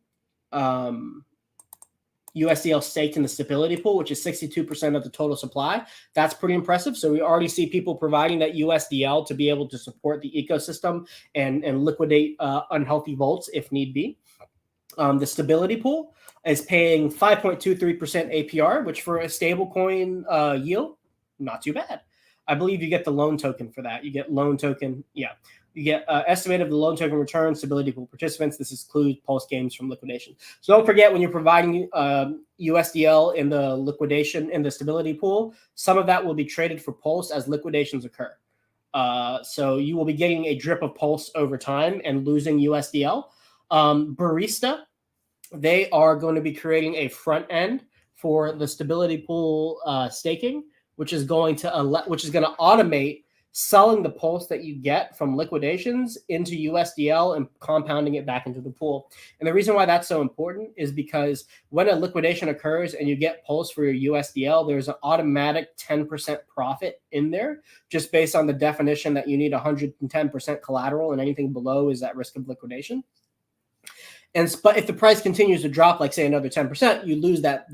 USDL staked in the stability pool, which is 62% of the total supply. That's pretty impressive. So we already see people providing that USDL to be able to support the ecosystem and liquidate unhealthy vaults if need be. The stability pool is paying 5.23% APR, which for a stablecoin yield, not too bad. I believe you get the loan token for that. You get loan token. Yeah. You get estimated the loan token return, stability pool participants. This includes Pulse games from liquidation. So don't forget, when you're providing USDL in the liquidation, in the stability pool, some of that will be traded for Pulse as liquidations occur. So you will be getting a drip of Pulse over time and losing USDL. Barista, they are going to be creating a front end for the stability pool staking, which is going to automate selling the pulse that you get from liquidations into USDL and compounding it back into the pool. And the reason why that's so important is because when a liquidation occurs and you get pulse for your USDL, there's an automatic 10% profit in there, just based on the definition that you need 110% collateral, and anything below is at risk of liquidation. But if the price continues to drop, like say another 10%, you lose that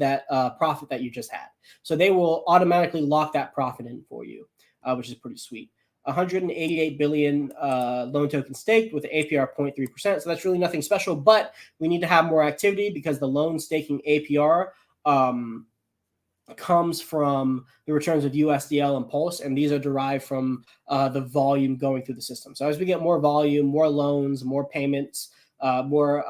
profit that you just had. So they will automatically lock that profit in for you, which is pretty sweet. 188 billion loan token staked with an APR 0.3%. So that's really nothing special, but we need to have more activity because the loan staking APR comes from the returns of USDL and Pulse, and these are derived from the volume going through the system. So as we get more volume, more loans, more payments, more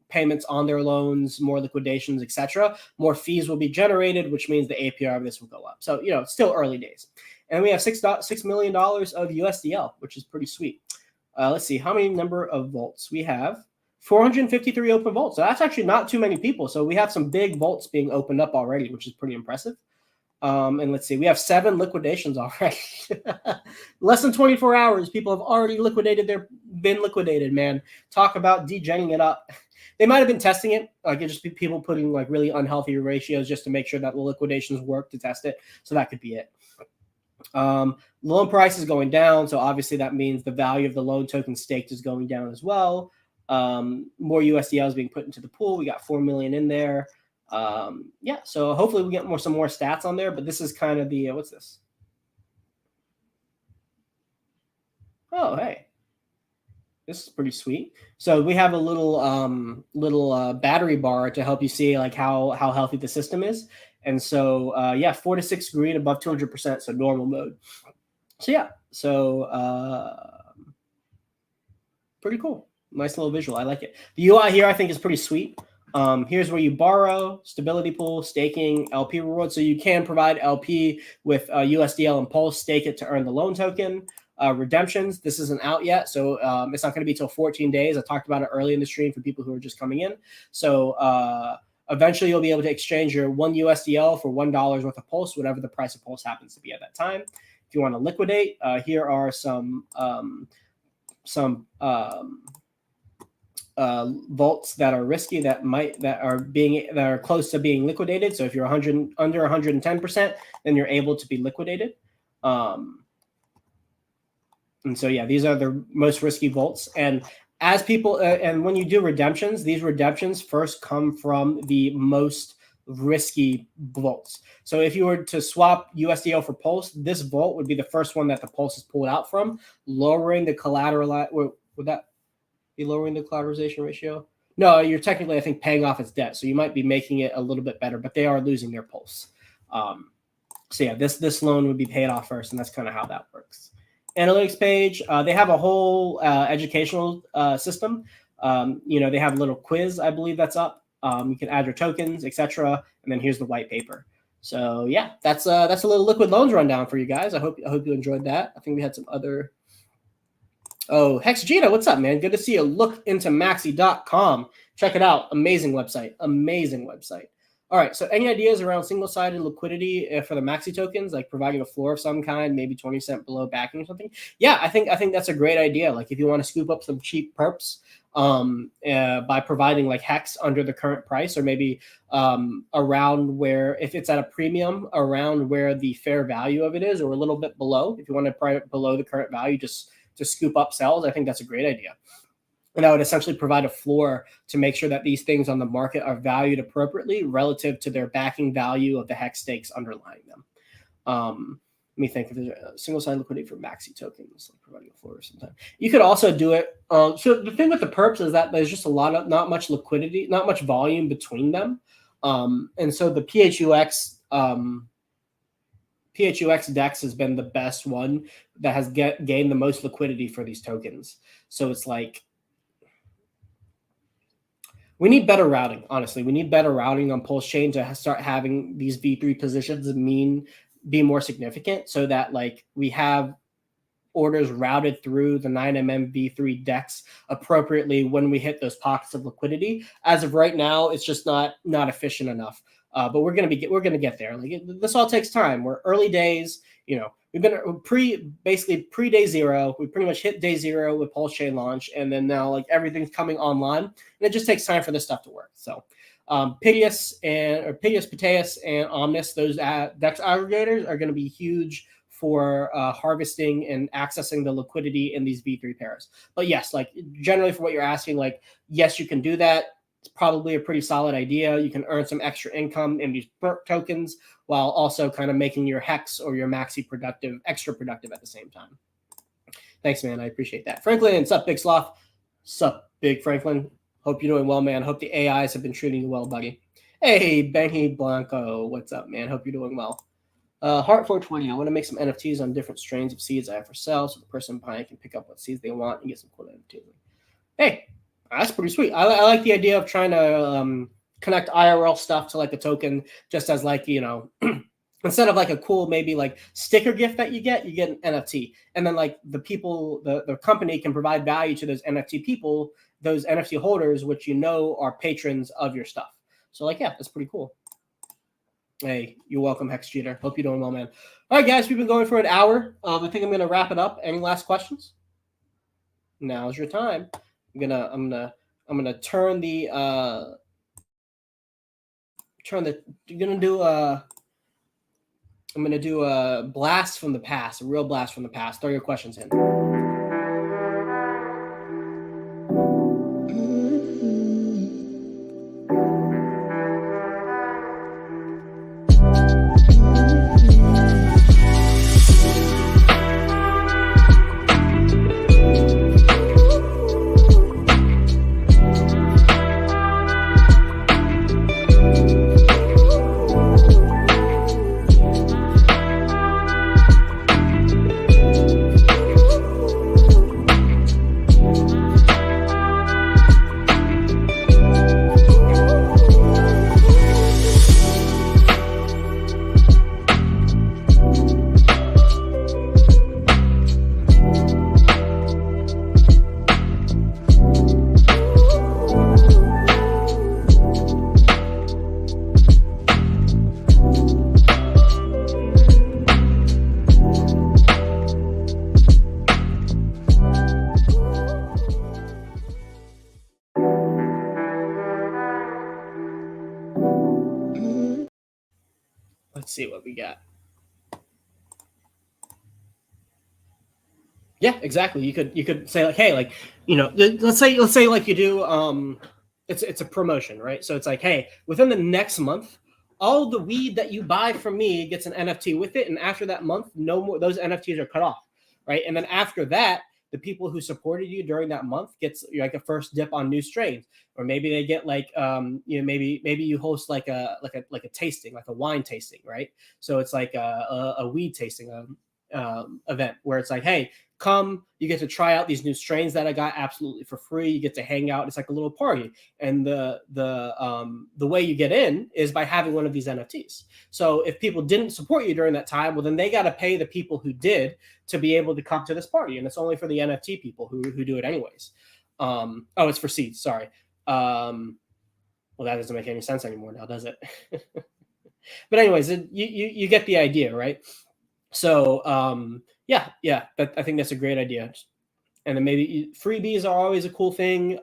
payments on their loans, more liquidations, etc., more fees will be generated, which means the APR of this will go up. So, it's still early days. And we have $6 million of USDL, which is pretty sweet. Let's see, how many number of vaults? We have 453 open vaults. So that's actually not too many people. So we have some big vaults being opened up already, which is pretty impressive. And let's see, we have 7 liquidations already. Less than 24 hours, people have already been liquidated, man. Talk about degenning it up. They might have been testing it. Like, it just be people putting like really unhealthy ratios just to make sure that the liquidations work to test it. So that could be it. Loan price is going down. So obviously that means the value of the loan token staked is going down as well. More USDL is being put into the pool. We got 4 million in there. Yeah, so hopefully we get some more stats on there, but this is kind of the what's this? Oh, hey, this is pretty sweet. So we have a little battery bar to help you see like how healthy the system is. And so yeah, 4 to 6 green above 200%, so normal mode. So yeah, so pretty cool. Nice little visual. I like it. The UI here I think is pretty sweet. Here's where you borrow, stability pool, staking, LP reward. So you can provide LP with USDL and Pulse, stake it to earn the loan token. Redemptions, this isn't out yet, so it's not going to be till 14 days. I talked about it early in the stream for people who are just coming in. So eventually you'll be able to exchange your 1 USDL for $1 worth of Pulse, whatever the price of Pulse happens to be at that time. If you want to liquidate, here are some vaults that are risky that are close to being liquidated. So if you're under 110%, then you're able to be liquidated. And so yeah, these are the most risky vaults. And as people and when you do redemptions, these redemptions first come from the most risky vaults. So if you were to swap USDL for Pulse, this vault would be the first one that the Pulse is pulled out from, lowering the collateral. Would that be lowering the collateralization ratio? No, you're technically, I think, paying off its debt. So you might be making it a little bit better, but they are losing their Pulse. So yeah, this loan would be paid off first, and that's kind of how that works. Analytics page, they have a whole educational system. They have a little quiz, I believe, that's up. You can add your tokens, etc. And then here's the white paper. So yeah, that's a little LiquidLoans rundown for you guys. I hope you enjoyed that. I think we had some other. Oh, Hexgita, what's up, man? Good to see you. Look into maxi.com. Check it out. Amazing website. Amazing website. All right. So any ideas around single-sided liquidity for the Maxi tokens, like providing a floor of some kind, maybe 20 cents below backing or something? Yeah, I think that's a great idea. Like if you want to scoop up some cheap perps by providing like Hex under the current price, or maybe around where, if it's at a premium, around where the fair value of it is, or a little bit below. If you want to price it below the current value, just to scoop up sells, I think that's a great idea. And I would essentially provide a floor to make sure that these things on the market are valued appropriately relative to their backing value of the Hex stakes underlying them. Let me think if there's a single-sided liquidity for Maxi tokens, like providing a floor sometime. You could also do it. So the thing with the perps is that there's just not much liquidity, not much volume between them. And so the PHUX DEX has been the best one that has gained the most liquidity for these tokens. So it's like, we need better routing, honestly. We need better routing on Pulse Chain to start having these V3 positions be more significant, so that like we have orders routed through the 9mm V3 DEX appropriately when we hit those pockets of liquidity. As of right now, it's just not efficient enough. But we're gonna get there. Like this all takes time. We're early days. You know, we've been basically pre day zero. We pretty much hit day zero with Pulse Chain launch, and then now like everything's coming online, and it just takes time for this stuff to work. So Piteus, Piteus, and Omnis, those DEX aggregators are going to be huge for harvesting and accessing the liquidity in these V3 pairs. But yes, like generally for what you're asking, like yes, you can do that. It's probably a pretty solid idea. You can earn some extra income in these burp tokens while also kind of making your Hex or your Maxi extra productive at the same time. Thanks, man. I appreciate that. Franklin, what's up, Big Sloth? Sup, Big Franklin? Hope you're doing well, man. Hope the AIs have been treating you well, buddy. Hey, Benny Blanco, what's up, man? Hope you're doing well. Heart 420, I want to make some NFTs on different strains of seeds I have for sale so the person buying can pick up what seeds they want and get some cool NFTs. Hey, that's pretty sweet. I like the idea of trying to connect IRL stuff to like a token just as like, you know, instead of like a cool maybe like sticker gift that you get an NFT. And then like the people, the company can provide value to those NFT people, those NFT holders, which you know are patrons of your stuff. So like, yeah, that's pretty cool. Hey, you're welcome, Hex Cheater. Hope you're doing well, man. All right, guys, we've been going for an hour. I think I'm gonna wrap it up. Any last questions? Now's your time. I'm gonna turn the I'm gonna do a blast from the past, a real blast from the past. Throw your questions in. Let's see what we got. Yeah, exactly. You could say like, hey, like, you know, let's say like you do it's a promotion, right? So it's like, hey, within the next month, all the weed that you buy from me gets an NFT with it, and after that month, no more, those NFTs are cut off, right? And then after that, the people who supported you during that month gets like a first dip on new strains, or maybe they get like you know, maybe you host like a tasting, like a wine tasting, right? So it's like a weed tasting event where it's like, hey, come, you get to try out these new strains that I got absolutely for free. You get to hang out. It's like a little party. And the way you get in is by having one of these NFTs. So if people didn't support you during that time, well, then they got to pay the people who did to be able to come to this party. And it's only for the NFT people who do it anyways. Oh, it's for seeds. Sorry. Well, that doesn't make any sense anymore now, does it? But anyways, you get the idea, right? So yeah, I think that's a great idea. And then maybe freebies are always a cool thing.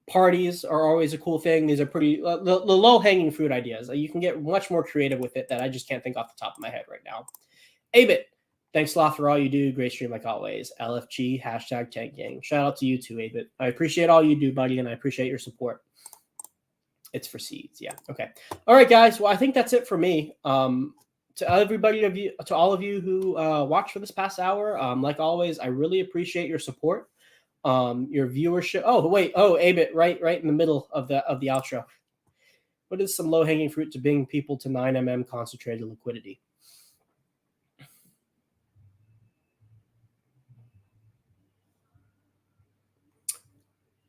Parties are always a cool thing. These are pretty the low-hanging fruit ideas. You can get much more creative with it that I just can't think off the top of my head right now. Abit, thanks, Sloth, for all you do. Great stream like always. LFG, hashtag Tank Gang. Shout out to you too, Abit. I appreciate all you do, buddy, and I appreciate your support. It's for seeds. Yeah. Okay. All right, guys. Well, I think that's it for me. To everybody, to all of you who watched for this past hour, like always, I really appreciate your support, your viewership. Oh, wait. Oh, Abit, right in the middle of the outro. What is some low-hanging fruit to bring people to 9mm concentrated liquidity?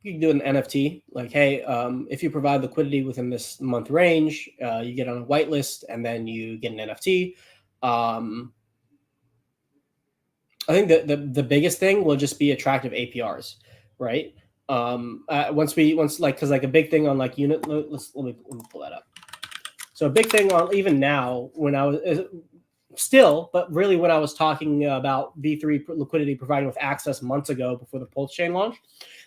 You can do an NFT, like, hey, if you provide liquidity within this month range, you get on a whitelist, and then you get an NFT. I think the biggest thing will just be attractive APRs, right? Once like, because like a big thing on like unit, let me pull that up. So a big thing on even now when I was still, but really when I was talking about V3 liquidity providing with access months ago before the Pulse chain launched,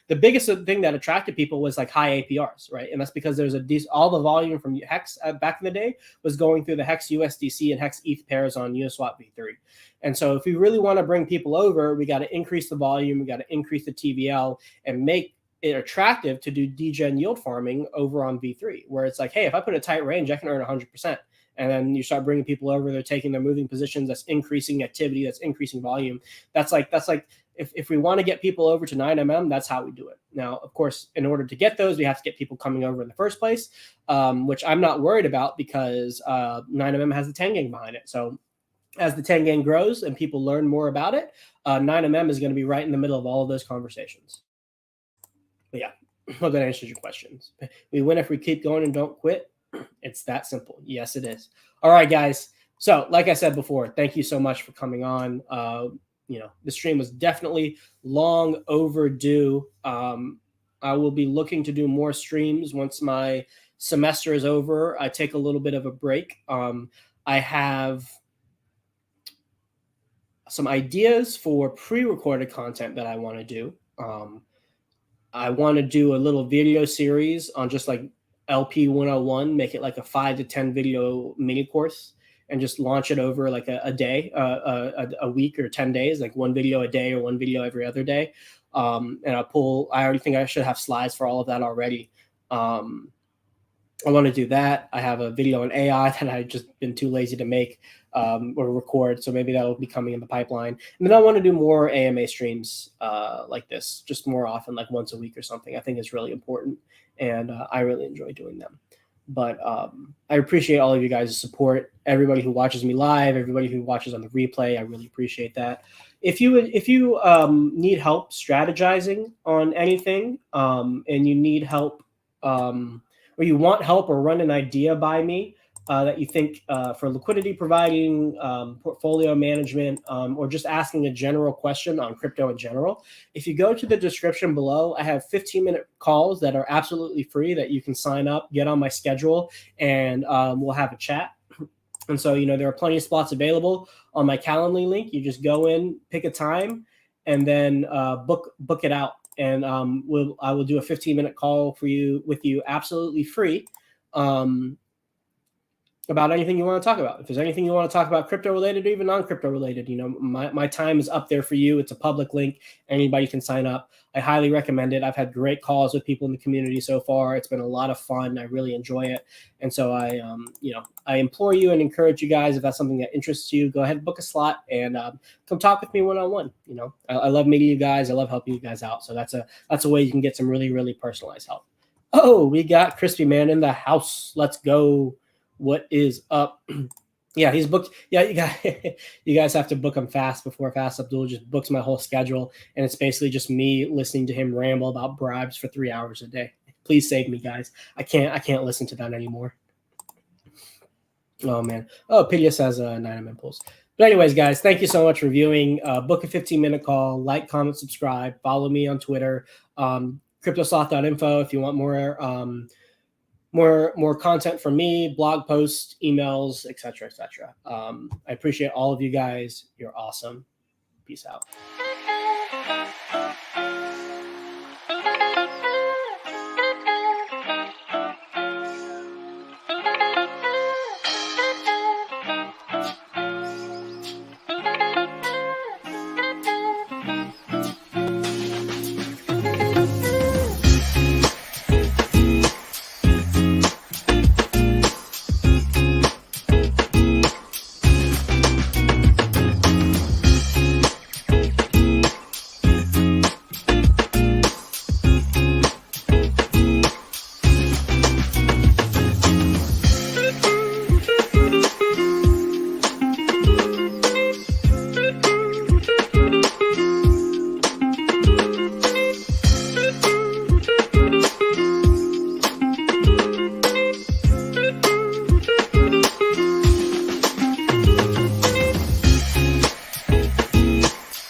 the biggest thing that attracted people was like high APRs, right? And that's because there's all the volume from Hex back in the day was going through the Hex USDC and Hex ETH pairs on Uniswap V3. And so if we really want to bring people over, we got to increase the volume, we got to increase the TVL and make it attractive to do degen yield farming over on V3, where it's like, hey, if I put a tight range, I can earn 100%. And then you start bringing people over, they're taking their moving positions, that's increasing activity, that's increasing volume. That's like if we want to get people over to 9mm, that's how we do it. Now, of course, in order to get those, we have to get people coming over in the first place, which I'm not worried about because 9mm has the 10 gang behind it. So as the 10 gang grows and people learn more about it, 9mm is going to be right in the middle of all of those conversations. But yeah, hope that answers your questions. We win if we keep going and don't quit. It's that simple. Yes, it is. All right, guys. So like I said before, thank you so much for coming on. The stream was definitely long overdue. I will be looking to do more streams once my semester is over. I take a little bit of a break. I have some ideas for pre-recorded content that I want to do. I want to do a little video series on just like LP 101, make it like a 5 to 10 video mini course and just launch it over like a day, a week or 10 days, like one video a day or one video every other day. And I already think I should have slides for all of that already. I want to do that. I have a video on AI that I've just been too lazy to make or record. So maybe that'll be coming in the pipeline. And then I want to do more AMA streams like this, just more often, like once a week or something. I think it's really important. And I really enjoy doing them. But I appreciate all of you guys' support. Everybody who watches me live, everybody who watches on the replay, I really appreciate that. If you need help strategizing on anything and you need help or you want help or run an idea by me that you think for liquidity providing, portfolio management, or just asking a general question on crypto in general, if you go to the description below, I have 15-minute calls that are absolutely free that you can sign up, get on my schedule, and we'll have a chat. And so, there are plenty of spots available on my Calendly link. You just go in, pick a time, and then book it out. And I will do a 15-minute call with you absolutely free about anything you want to talk about. If there's anything you want to talk about crypto related or even non-crypto related, my time is up there for you. It's a public link. Anybody can sign up. I highly recommend it. I've had great calls with people in the community so far. It's been a lot of fun. I really enjoy it. And so I implore you and encourage you guys, if that's something that interests you, go ahead and book a slot and come talk with me one-on-one. I love meeting you guys. I love helping you guys out. So that's a way you can get some really, really personalized help. Oh, we got Crispy Man in the house. Let's go. What is up? Yeah, he's booked. Yeah, you guys have to book him fast before Fast Abdul just books my whole schedule. And it's basically just me listening to him ramble about bribes for 3 hours a day. Please save me, guys. I can't listen to that anymore. Oh, man. Oh, Pidius has 9M impulse. But anyways, guys, thank you so much for viewing. Book a 15-minute call. Like, comment, subscribe. Follow me on Twitter. Cryptosloth.info if you want more content from me, blog posts, emails, etc., etc. I appreciate all of you guys. You're awesome. Peace out.